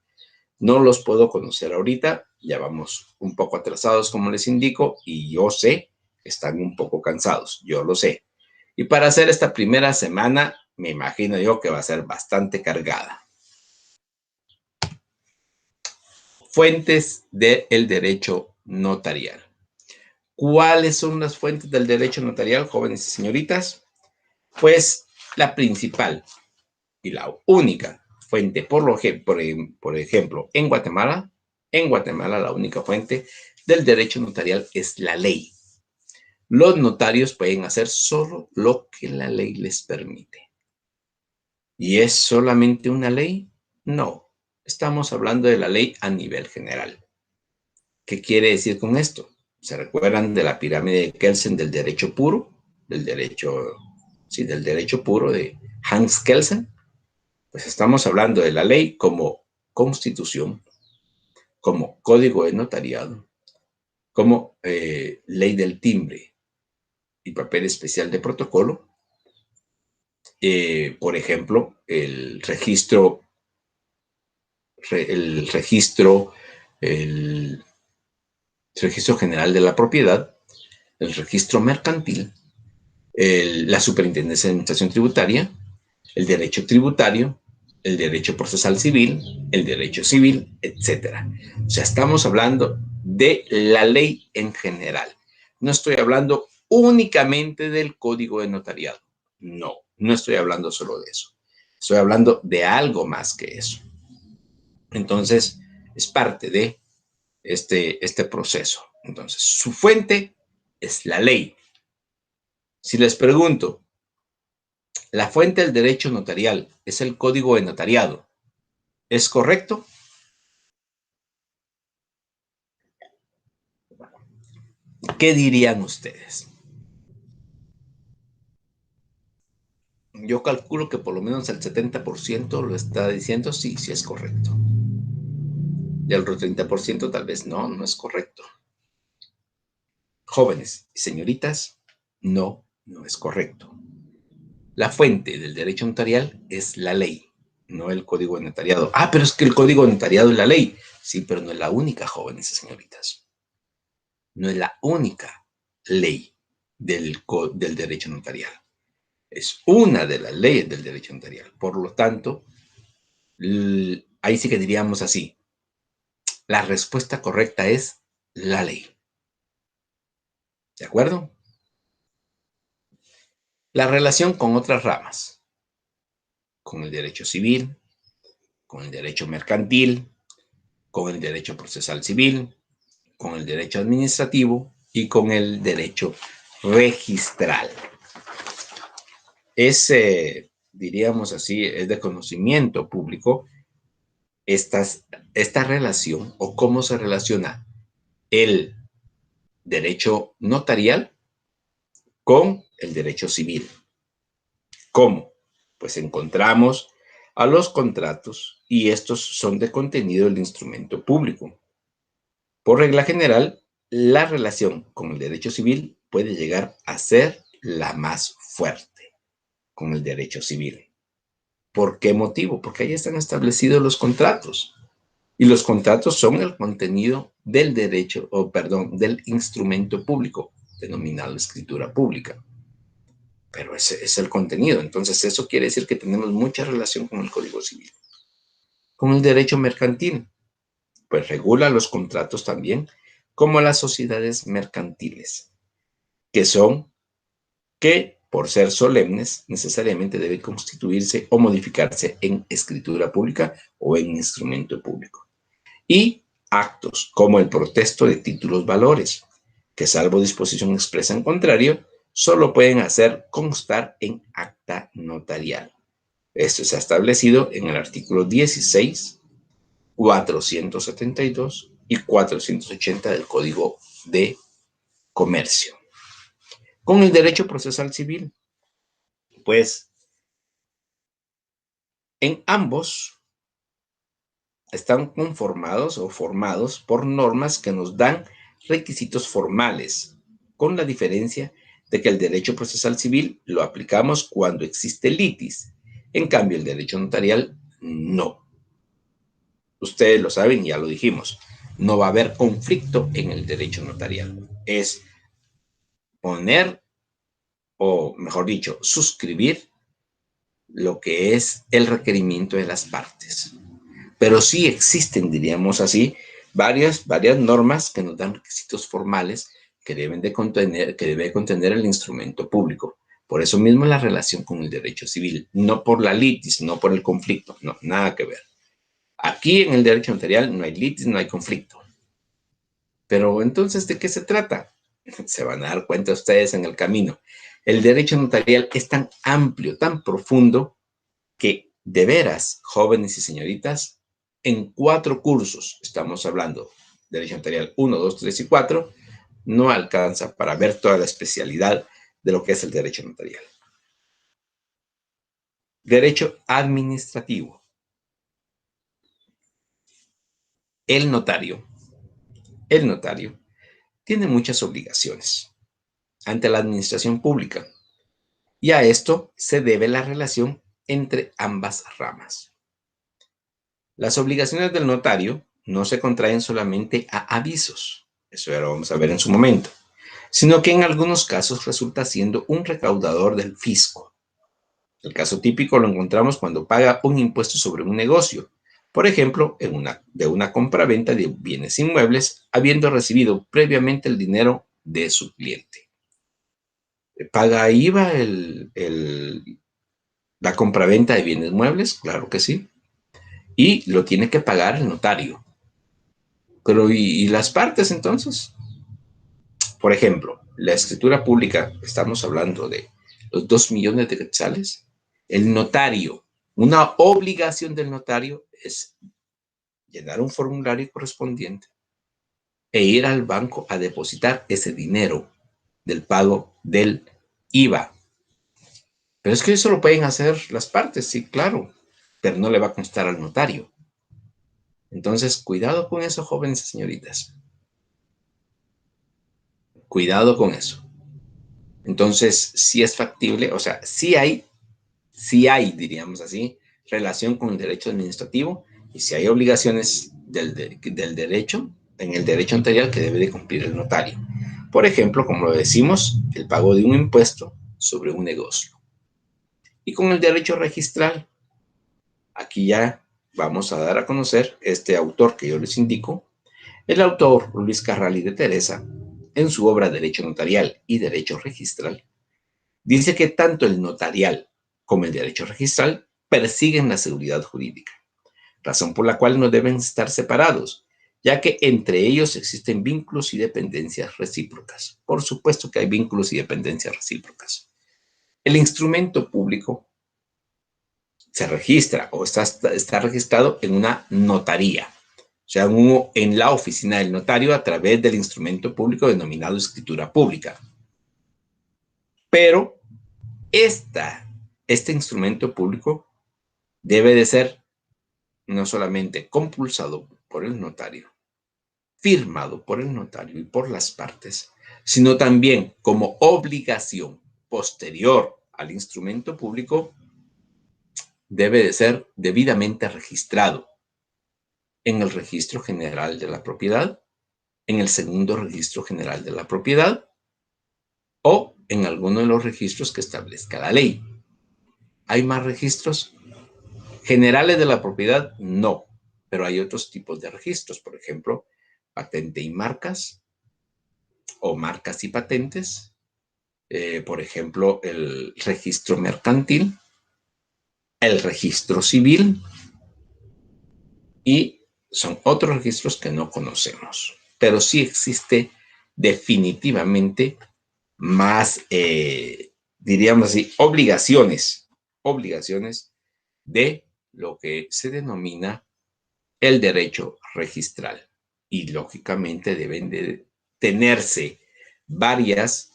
No los puedo conocer ahorita, ya vamos un poco atrasados, como les indico, y yo sé que están un poco cansados, yo lo sé. Y para hacer esta primera semana, me imagino yo que va a ser bastante cargada. Fuentes del derecho notarial. ¿Cuáles son las fuentes del derecho notarial, jóvenes y señoritas? Pues la principal y la única fuente, por ejemplo, en Guatemala la única fuente del derecho notarial es la ley. Los notarios pueden hacer solo lo que la ley les permite. ¿Y es solamente una ley? No, estamos hablando de la ley a nivel general. ¿Qué quiere decir con esto? ¿Se recuerdan de la pirámide de Kelsen del derecho puro? Del derecho puro de Hans Kelsen. Pues estamos hablando de la ley como constitución, como código de notariado, como ley del timbre y papel especial de protocolo. Por ejemplo, el registro, el registro general de la propiedad, el registro mercantil, la superintendencia de administración tributaria, el derecho tributario, el derecho procesal civil, el derecho civil, etcétera. O sea, estamos hablando de la ley en general. No estoy hablando únicamente del código de notariado. No, no estoy hablando solo de eso. Estoy hablando de algo más que eso. Entonces, es parte de este proceso. Entonces, su fuente es la ley. Si les pregunto, ¿la fuente del derecho notarial es el código de notariado? ¿Es correcto? ¿Qué dirían ustedes? Yo calculo que por lo menos el 70% lo está diciendo sí, sí es correcto. Y el otro 30% tal vez no, no es correcto. Jóvenes y señoritas, no, no es correcto. La fuente del derecho notarial es la ley, no el código de notariado. Ah, pero es que el código de notariado es la ley. Sí, pero no es la única, jóvenes y señoritas. No es la única ley del derecho notarial. Es una de las leyes del derecho notarial. Por lo tanto, ahí sí que diríamos así. La respuesta correcta es la ley. ¿De acuerdo? La relación con otras ramas, con el derecho civil, con el derecho mercantil, con el derecho procesal civil, con el derecho administrativo y con el derecho registral. Es, diríamos así, es de conocimiento público esta relación o cómo se relaciona el derecho notarial con el derecho civil. ¿Cómo? Pues encontramos a los contratos y estos son de contenido del instrumento público. Por regla general, la relación con el derecho civil puede llegar a ser la más fuerte con el derecho civil. ¿Por qué motivo? Porque ahí están establecidos los contratos. Y los contratos son el contenido del derecho, del instrumento público, denominado escritura pública. Pero ese es el contenido. Entonces, eso quiere decir que tenemos mucha relación con el Código Civil. Con el derecho mercantil, pues regula los contratos también, como las sociedades mercantiles, que son que, por ser solemnes, necesariamente deben constituirse o modificarse en escritura pública o en instrumento público. Y actos como el protesto de títulos valores, que salvo disposición expresa en contrario, solo pueden hacer constar en acta notarial. Esto se ha establecido en el artículo 16, 472 y 480 del Código de Comercio. Con el derecho procesal civil, pues en ambos están conformados o formados por normas que nos dan requisitos formales, con la diferencia de que el derecho procesal civil lo aplicamos cuando existe litis. En cambio, el derecho notarial no. Ustedes lo saben, ya lo dijimos. No va a haber conflicto en el derecho notarial. Es poner, o mejor dicho, suscribir lo que es el requerimiento de las partes. Pero sí existen, diríamos así, varias normas que nos dan requisitos formales que debe contener el instrumento público. Por eso mismo la relación con el derecho civil, no por la litis, no por el conflicto, no, nada que ver. Aquí en el derecho notarial no hay litis, no hay conflicto. Pero entonces, ¿de qué se trata? Se van a dar cuenta ustedes en el camino. El derecho notarial es tan amplio, tan profundo, que de veras, jóvenes y señoritas, en 4 cursos, estamos hablando derecho notarial 1, 2, 3 y 4, no alcanza para ver toda la especialidad de lo que es el derecho notarial. Derecho administrativo. El notario tiene muchas obligaciones ante la administración pública y a esto se debe la relación entre ambas ramas. Las obligaciones del notario no se contraen solamente a avisos, eso ya lo vamos a ver en su momento, sino que en algunos casos resulta siendo un recaudador del fisco. El caso típico lo encontramos cuando paga un impuesto sobre un negocio, por ejemplo, de una compraventa de bienes inmuebles, habiendo recibido previamente el dinero de su cliente. ¿Paga IVA la compraventa de bienes muebles? Claro que sí. Y lo tiene que pagar el notario. Pero ¿y las partes entonces? Por ejemplo, la escritura pública, estamos hablando de los 2 millones de quetzales. El notario, una obligación del notario es llenar un formulario correspondiente e ir al banco a depositar ese dinero del pago del IVA. Pero es que eso lo pueden hacer las partes, sí, claro, pero no le va a constar al notario. Entonces, cuidado con eso, jóvenes y señoritas. Cuidado con eso. Entonces, si es factible, o sea, sí hay, diríamos así, relación con el derecho administrativo y si hay obligaciones del derecho, en el derecho notarial que debe de cumplir el notario. Por ejemplo, como lo decimos, el pago de un impuesto sobre un negocio. Y con el derecho registral, aquí ya vamos a dar a conocer este autor que yo les indico, el autor Luis Carrali de Teresa, en su obra Derecho Notarial y Derecho Registral, dice que tanto el notarial como el derecho registral persiguen la seguridad jurídica, razón por la cual no deben estar separados, ya que entre ellos existen vínculos y dependencias recíprocas. Por supuesto que hay vínculos y dependencias recíprocas. El instrumento público se registra o está registrado en una notaría, o sea, en la oficina del notario a través del instrumento público denominado escritura pública. Pero este instrumento público debe de ser no solamente compulsado por el notario, firmado por el notario y por las partes, sino también como obligación posterior al instrumento público, debe de ser debidamente registrado en el Registro General de la Propiedad, en el Segundo Registro General de la Propiedad o en alguno de los registros que establezca la ley. ¿Hay más registros? Generales de la propiedad, no, pero hay otros tipos de registros, por ejemplo, patente y marcas, o marcas y patentes, por ejemplo, el registro mercantil, el registro civil, y son otros registros que no conocemos, pero sí existe definitivamente más, diríamos así, obligaciones de lo que se denomina el derecho registral. Y lógicamente deben de tenerse varias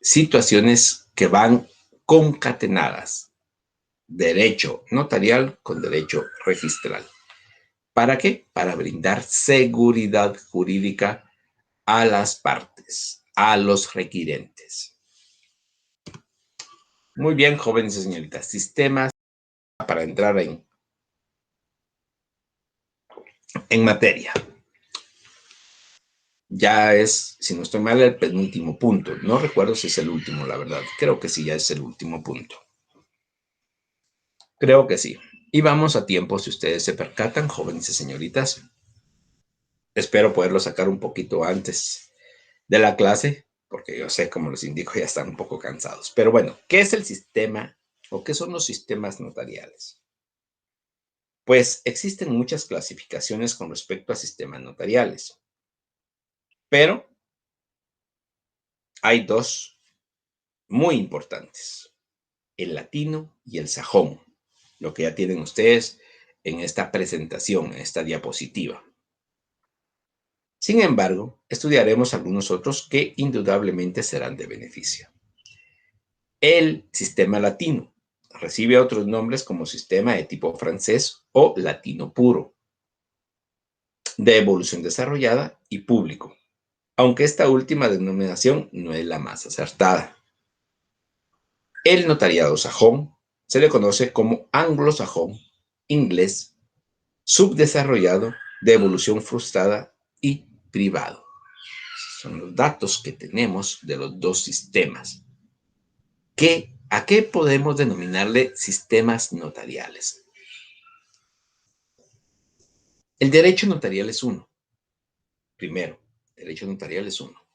situaciones que van concatenadas. Derecho notarial con derecho registral. ¿Para qué? Para brindar seguridad jurídica a las partes, a los requirentes. Muy bien, jóvenes y señoritas. Sistemas para entrar en materia. Ya es, si no estoy mal, el penúltimo punto. No recuerdo si es el último, la verdad. Creo que sí, ya es el último punto. Creo que sí. Y vamos a tiempo, si ustedes se percatan, jóvenes y señoritas. Espero poderlo sacar un poquito antes de la clase, porque yo sé, como les indico, ya están un poco cansados. Pero bueno, ¿qué es el sistema o qué son los sistemas notariales? Pues existen muchas clasificaciones con respecto a sistemas notariales, pero hay dos muy importantes, el latino y el sajón, lo que ya tienen ustedes en esta presentación, en esta diapositiva. Sin embargo, estudiaremos algunos otros que indudablemente serán de beneficio. El sistema latino recibe otros nombres como sistema de tipo francés o latino puro, de evolución desarrollada y público, aunque esta última denominación no es la más acertada. El notariado sajón se le conoce como anglosajón, inglés, subdesarrollado, de evolución frustrada y privado. Son los datos que tenemos de los dos sistemas. ¿A qué podemos denominarle sistemas notariales? El derecho notarial es uno. Primero, derecho notarial es uno.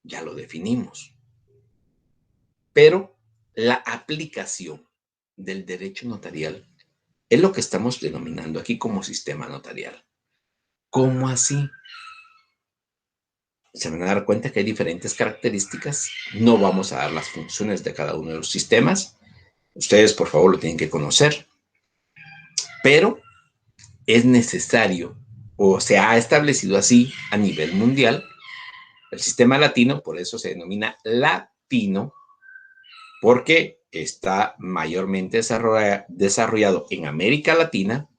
Ya lo definimos. Pero la aplicación del derecho notarial es lo que estamos denominando aquí como sistema notarial. ¿Cómo así? Se van a dar cuenta que hay diferentes características. No vamos a dar las funciones de cada uno de los sistemas. Ustedes, por favor, lo tienen que conocer. Pero es necesario, o se ha establecido así a nivel mundial, el sistema latino, por eso se denomina latino, porque está mayormente desarrollado en América Latina,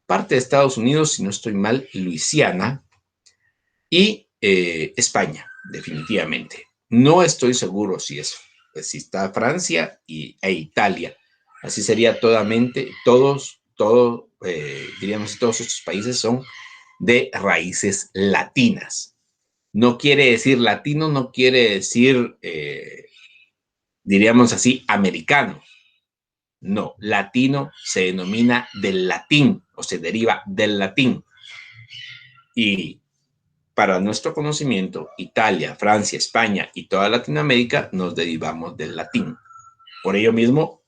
parte de Estados Unidos, si no estoy mal, Luisiana, y España, definitivamente. No estoy seguro si está Francia e Italia. Así sería diríamos, todos estos países son de raíces latinas. No quiere decir latino, no quiere decir, diríamos así, americano. No, latino se denomina del latín o se deriva del latín. Y para nuestro conocimiento, Italia, Francia, España y toda Latinoamérica nos derivamos del latín. Por ello mismo,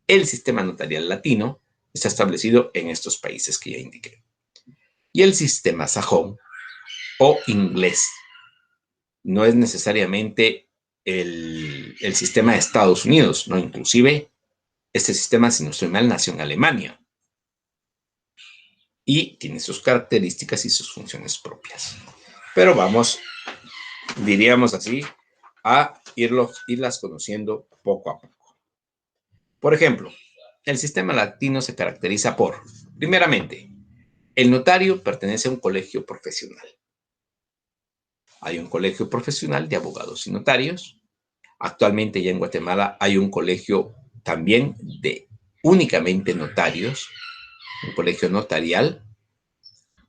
el sistema notarial latino está establecido en estos países que ya indiqué. Y el sistema sajón o inglés no es necesariamente el sistema de Estados Unidos, no, inclusive este sistema, si no estoy mal, nació en Alemania y tiene sus características y sus funciones propias. Pero vamos, diríamos así, a irlas conociendo poco a poco. Por ejemplo, el sistema latino se caracteriza por, primeramente, el notario pertenece a un colegio profesional. Hay un colegio profesional de abogados y notarios. Actualmente ya en Guatemala hay un colegio también de únicamente notarios, un colegio notarial,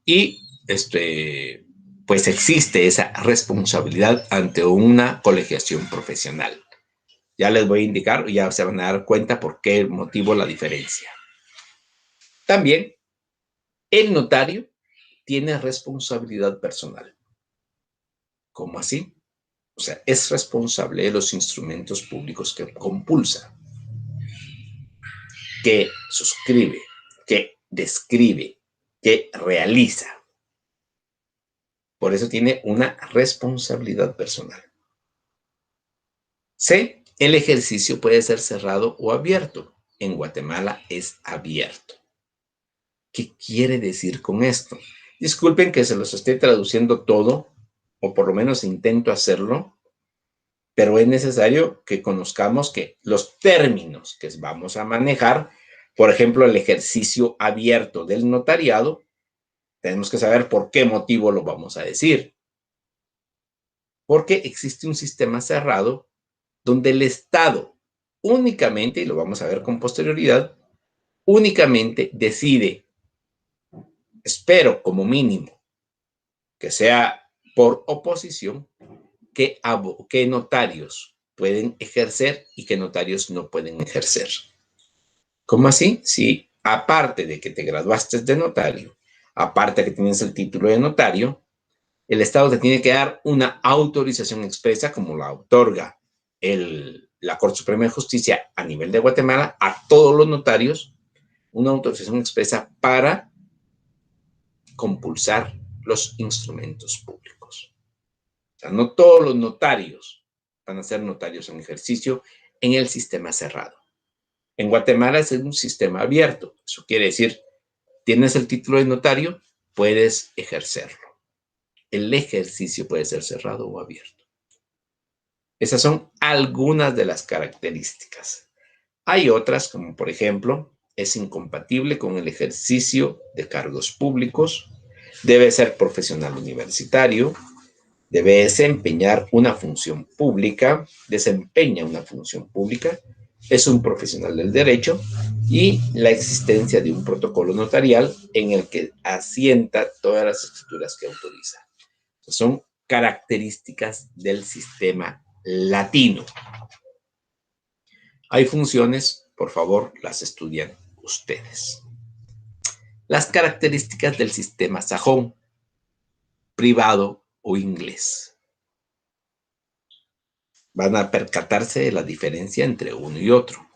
y pues existe esa responsabilidad ante una colegiación profesional. Ya les voy a indicar, ya se van a dar cuenta por qué motivo la diferencia. También, el notario tiene responsabilidad personal. ¿Cómo así? O sea, es responsable de los instrumentos públicos que compulsa, que suscribe, que describe, que realiza. Por eso tiene una responsabilidad personal. C. El ejercicio puede ser cerrado o abierto. En Guatemala es abierto. ¿Qué quiere decir con esto? Disculpen que se los esté traduciendo todo, o por lo menos intento hacerlo, pero es necesario que conozcamos que los términos que vamos a manejar, por ejemplo, el ejercicio abierto del notariado, tenemos que saber por qué motivo lo vamos a decir. porque existe un sistema cerrado donde el Estado únicamente, y lo vamos a ver con posterioridad, únicamente decide, espero como mínimo, que sea por oposición, qué notarios pueden ejercer y qué notarios no pueden ejercer. ¿Cómo así? Si aparte de que te graduaste de notario, aparte de que tienes el título de notario, el Estado te tiene que dar una autorización expresa, como la otorga la Corte Suprema de Justicia a nivel de Guatemala a todos los notarios, una autorización expresa para compulsar los instrumentos públicos. O sea, no todos los notarios van a ser notarios en ejercicio en el sistema cerrado. En Guatemala es un sistema abierto. Eso quiere decir, tienes el título de notario, puedes ejercerlo. El ejercicio puede ser cerrado o abierto. Esas son algunas de las características. Hay otras, como por ejemplo, es incompatible con el ejercicio de cargos públicos, debe ser profesional universitario, debe desempeñar una función pública, desempeña una función pública, es un profesional del derecho y la existencia de un protocolo notarial en el que asienta todas las escrituras que autoriza. Son características del sistema latino. Hay funciones, por favor, las estudian ustedes. Las características del sistema sajón, privado o inglés. Van a percatarse de la diferencia entre uno y otro.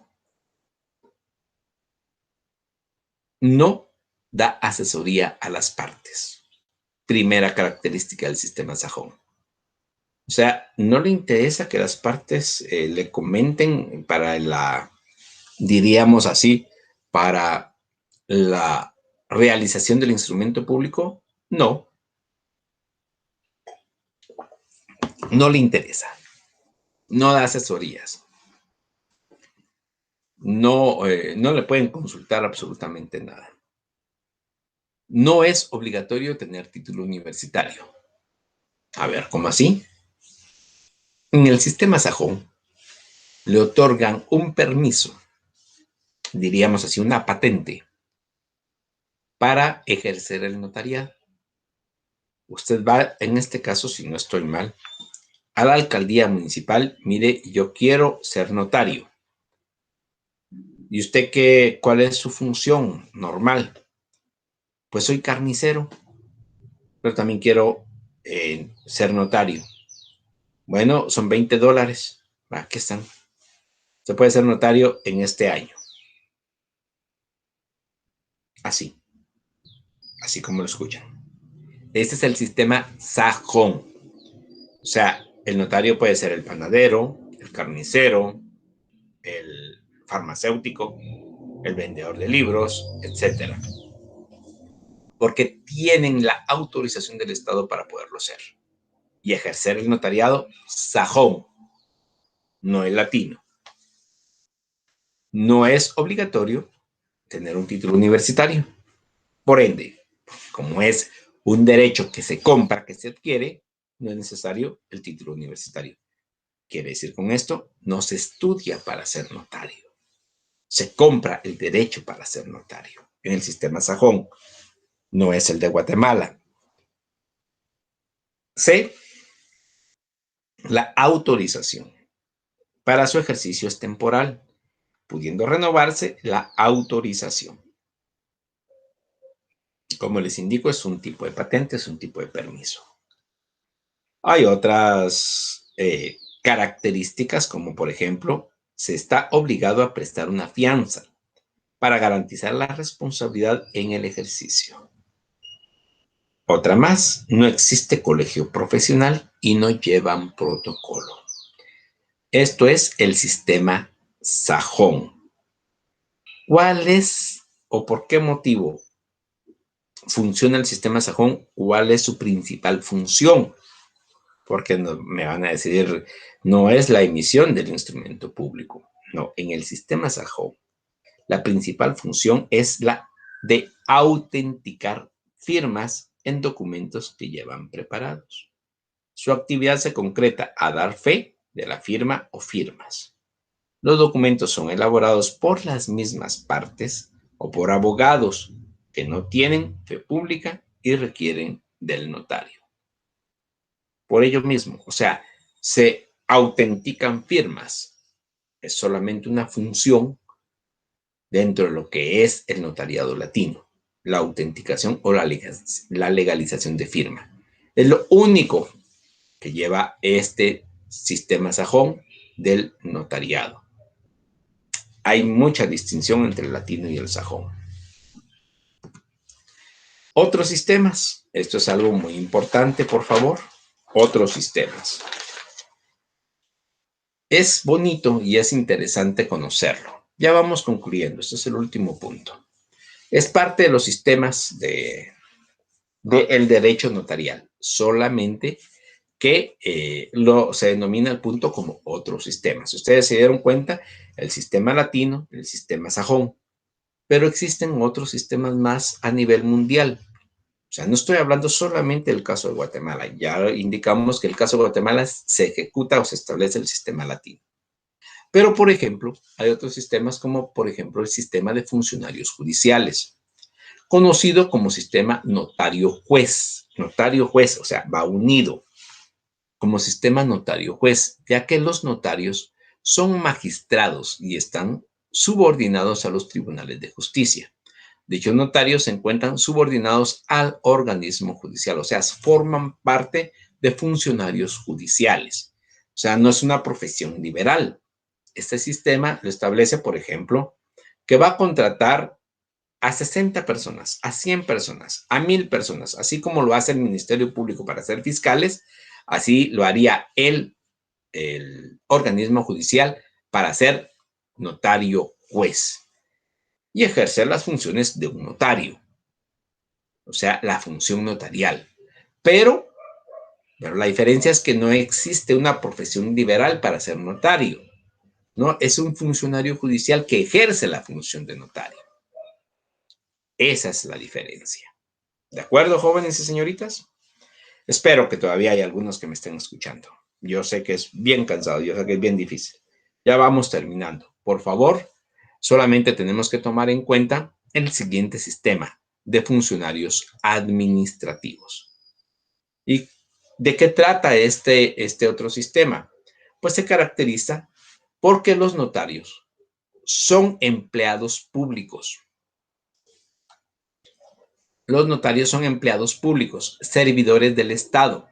No da asesoría a las partes. Primera característica del sistema sajón. O sea, no le interesa que las partes le comenten para diríamos así, para la realización del instrumento público. No, no le interesa. No da asesorías. No, no le pueden consultar absolutamente nada. No es obligatorio tener título universitario. A ver, ¿cómo así? En el sistema sajón le otorgan un permiso, diríamos así, una patente, para ejercer el notariado. Usted va, en este caso, si no estoy mal, a la alcaldía municipal, mire, yo quiero ser notario. ¿Y usted cuál es su función normal? Pues soy carnicero, pero también quiero ser notario. Bueno, son $20. Aquí están. Se puede ser notario en este año. Así, así como lo escuchan. Este es el sistema sajón. O sea, el notario puede ser el panadero, el carnicero, el farmacéutico, el vendedor de libros, etcétera. Porque tienen la autorización del Estado para poderlo ser. Y ejercer el notariado sajón, no el latino. No es obligatorio tener un título universitario. Por ende, como es un derecho que se compra, que se adquiere, no es necesario el título universitario. Quiere decir con esto, no se estudia para ser notario. Se compra el derecho para ser notario. En el sistema sajón, no es el de Guatemala. C. La autorización. Para su ejercicio es temporal, pudiendo renovarse la autorización. Como les indico, es un tipo de patente, es un tipo de permiso. Hay otras características, como por ejemplo, se está obligado a prestar una fianza para garantizar la responsabilidad en el ejercicio. Otra más, no existe colegio profesional y no llevan protocolo. Esto es el sistema sajón. ¿Cuál es o por qué motivo funciona el sistema sajón? ¿Cuál es su principal función? Porque no, me van a decir, no es la emisión del instrumento público. No, en el sistema sajón, la principal función es la de autenticar firmas en documentos que llevan preparados. Su actividad se concreta a dar fe de la firma o firmas. Los documentos son elaborados por las mismas partes o por abogados que no tienen fe pública y requieren del notario. Por ello mismo, o sea, se autentican firmas. Es solamente una función dentro de lo que es el notariado latino, la autenticación o la legalización de firma. Es lo único que lleva este sistema sajón del notariado. Hay mucha distinción entre el latino y el sajón. Otros sistemas. Esto es algo muy importante, por favor. Otros sistemas. Es bonito y es interesante conocerlo. Ya vamos concluyendo. Este es el último punto. Es parte de los sistemas del derecho notarial, solamente que se denomina el punto como otros sistemas. Ustedes se dieron cuenta, el sistema latino, el sistema sajón, pero existen otros sistemas más a nivel mundial. O sea, no estoy hablando solamente del caso de Guatemala. Ya indicamos que el caso de Guatemala se ejecuta o se establece el sistema latino. Pero, por ejemplo, hay otros sistemas como, por ejemplo, el sistema de funcionarios judiciales, conocido como sistema notario-juez. Notario-juez, o sea, va unido como sistema notario-juez, ya que los notarios son magistrados y están subordinados a los tribunales de justicia. Dichos notarios se encuentran subordinados al organismo judicial, o sea, forman parte de funcionarios judiciales. O sea, no es una profesión liberal. Este sistema lo establece, por ejemplo, que va a contratar a 60 personas, a 100 personas, a 1000 personas, así como lo hace el Ministerio Público para ser fiscales, así lo haría el organismo judicial para ser notario juez y ejercer las funciones de un notario, o sea, la función notarial. Pero la diferencia es que no existe una profesión liberal para ser notario, ¿no? Es un funcionario judicial que ejerce la función de notario. Esa es la diferencia. ¿De acuerdo, jóvenes y señoritas? Espero que todavía hay algunos que me estén escuchando. Yo sé que es bien cansado, yo sé que es bien difícil. Ya vamos terminando. Por favor, solamente tenemos que tomar en cuenta el siguiente sistema de funcionarios administrativos. ¿Y de qué trata este otro sistema? Pues se caracteriza porque los notarios son empleados públicos. Los notarios son empleados públicos, servidores del Estado.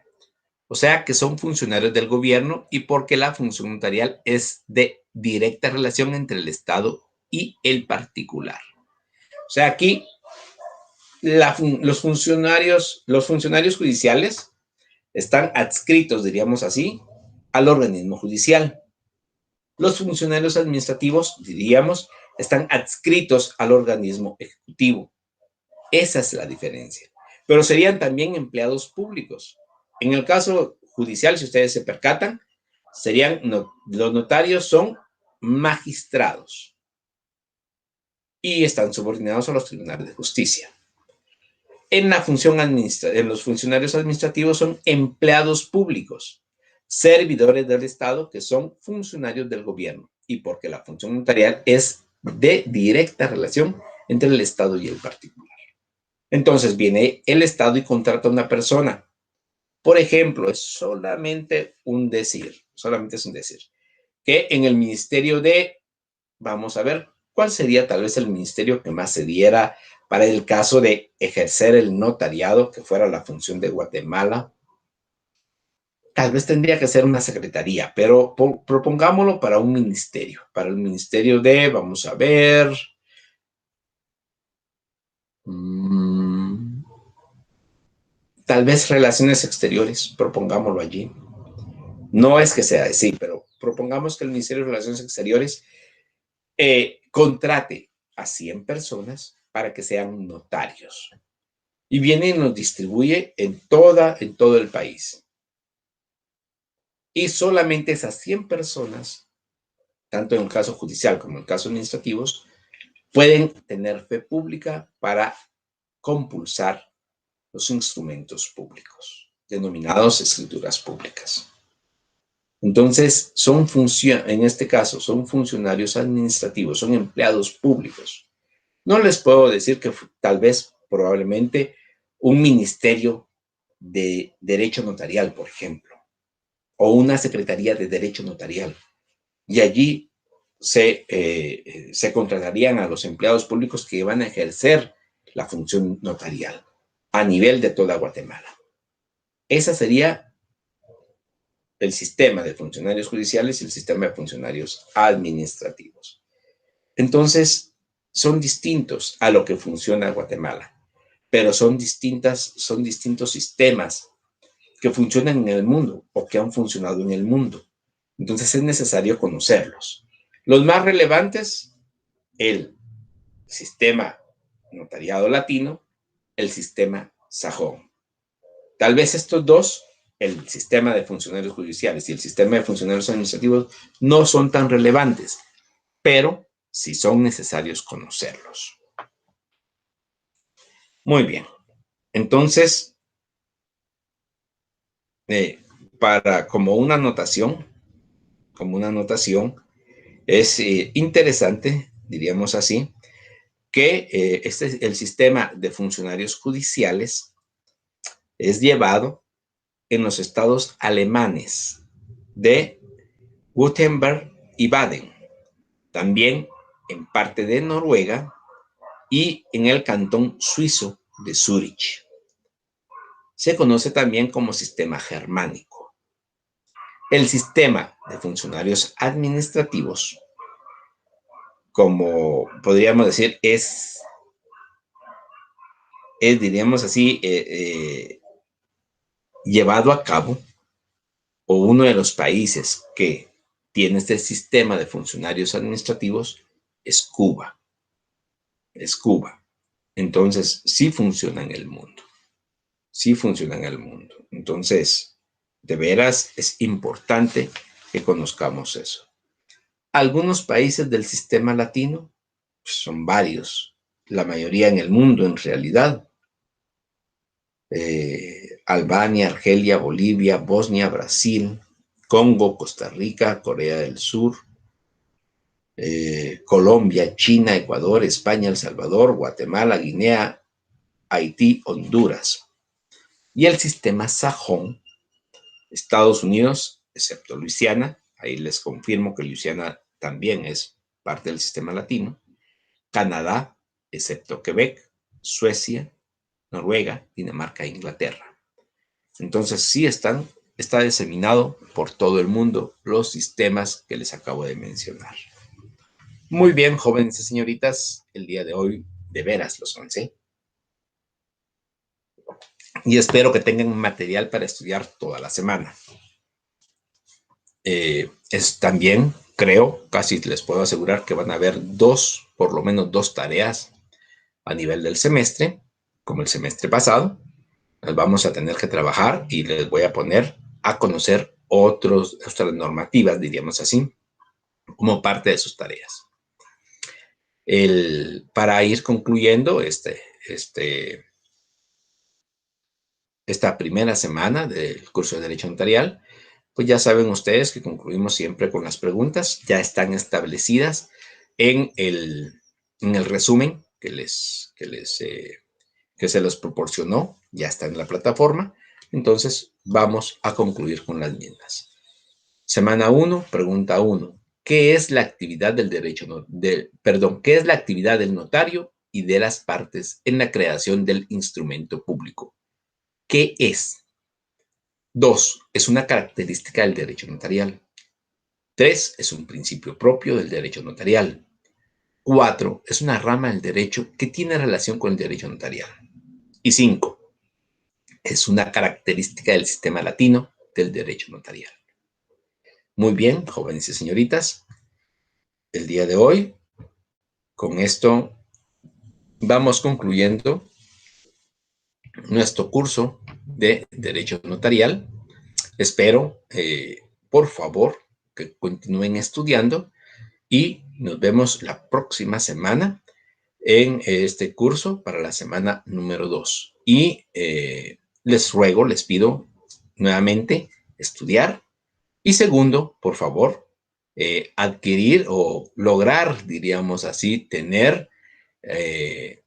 O sea que son funcionarios del gobierno y porque la función notarial es de directa relación entre el Estado y el particular. O sea, aquí los funcionarios judiciales están adscritos, diríamos así, al organismo judicial. Los funcionarios administrativos, diríamos, están adscritos al organismo ejecutivo. Esa es la diferencia. Pero serían también empleados públicos. En el caso judicial, si ustedes se percatan, los notarios son magistrados y están subordinados a los tribunales de justicia. En los funcionarios administrativos son empleados públicos, servidores del Estado que son funcionarios del gobierno y porque la función notarial es de directa relación entre el Estado y el particular. Entonces viene el Estado y contrata a una persona. Por ejemplo, es solamente un decir, que en el ministerio vamos a ver, ¿cuál sería tal vez el ministerio que más se diera para el caso de ejercer el notariado, que fuera la función de Guatemala? Tal vez tendría que ser una secretaría, pero propongámoslo para un ministerio, para el ministerio vamos a ver, tal vez relaciones exteriores, propongámoslo allí. No es que sea así, pero propongamos que el Ministerio de Relaciones Exteriores contrate a 100 personas para que sean notarios. Y viene y nos distribuye en todo el país. Y solamente esas 100 personas, tanto en el caso judicial como en el caso administrativo, pueden tener fe pública para compulsar los instrumentos públicos. denominados escrituras públicas. Entonces, en este caso, son funcionarios administrativos, son empleados públicos. No les puedo decir que tal vez, probablemente, un ministerio de derecho notarial, por ejemplo, o una secretaría de derecho notarial. Y allí se contratarían a los empleados públicos que van a ejercer la función notarial a nivel de toda Guatemala. Ese sería el sistema de funcionarios judiciales y el sistema de funcionarios administrativos. Entonces, son distintos a lo que funciona Guatemala, pero son distintos sistemas que funcionan en el mundo o que han funcionado en el mundo. Entonces, es necesario conocerlos. Los más relevantes, el sistema notariado latino, el sistema sajón. Tal vez estos dos, el sistema de funcionarios judiciales y el sistema de funcionarios administrativos, no son tan relevantes, pero sí son necesarios conocerlos. Muy bien. Entonces, como una anotación, es interesante, diríamos así, que el sistema de funcionarios judiciales es llevado en los estados alemanes de Württemberg y Baden, también en parte de Noruega y en el cantón suizo de Zúrich. Se conoce también como sistema germánico. El sistema de funcionarios administrativos, como podríamos decir, diríamos así, llevado a cabo, o uno de los países que tiene este sistema de funcionarios administrativos es Cuba. Es Cuba. Entonces, sí funciona en el mundo. Sí funciona en el mundo. Entonces, de veras es importante que conozcamos eso. Algunos países del sistema latino, pues son varios, la mayoría en el mundo en realidad. Albania, Argelia, Bolivia, Bosnia, Brasil, Congo, Costa Rica, Corea del Sur, Colombia, China, Ecuador, España, El Salvador, Guatemala, Guinea, Haití, Honduras. Y el sistema sajón, Estados Unidos, excepto Luisiana, ahí les confirmo que Luisiana también es parte del sistema latino, Canadá, excepto Quebec, Suecia, Noruega, Dinamarca e Inglaterra. Entonces sí está diseminado por todo el mundo los sistemas que les acabo de mencionar. Muy bien, jóvenes y señoritas, el día de hoy de veras los 11. Y espero que tengan material para estudiar toda la semana. Es también, creo, casi les puedo asegurar que van a haber por lo menos dos tareas a nivel del semestre, como el semestre pasado. Las vamos a tener que trabajar y les voy a poner a conocer otras normativas, diríamos así, como parte de sus tareas. Para ir concluyendo esta primera semana del curso de Derecho Notarial, pues ya saben ustedes que concluimos siempre con las preguntas. Ya están establecidas en el resumen que se los proporcionó. Ya está en la plataforma. Entonces, vamos a concluir con las mismas. Semana 1, pregunta 1. ¿Qué es la actividad del qué es la actividad del notario y de las partes en la creación del instrumento público? ¿Qué es? 2. Es una característica del derecho notarial. 3. Es un principio propio del derecho notarial. 4. Es una rama del derecho que tiene relación con el derecho notarial. Y 5. Es una característica del sistema latino del derecho notarial. Muy bien, jóvenes y señoritas. El día de hoy, con esto, vamos concluyendo nuestro curso de Derecho Notarial. Espero, por favor, que continúen estudiando y nos vemos la próxima semana en este curso para la semana número 2. Y les pido nuevamente, estudiar. Y segundo, por favor, adquirir o lograr, diríamos así, tener el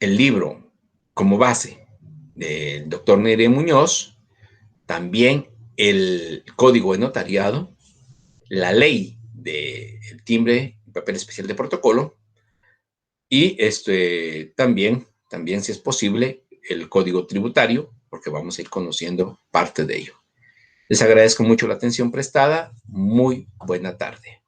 libro como base del doctor Nery Muñoz, también el código de notariado, la ley del timbre y papel especial de protocolo y también, si es posible, el código tributario, porque vamos a ir conociendo parte de ello. Les agradezco mucho la atención prestada. Muy buena tarde.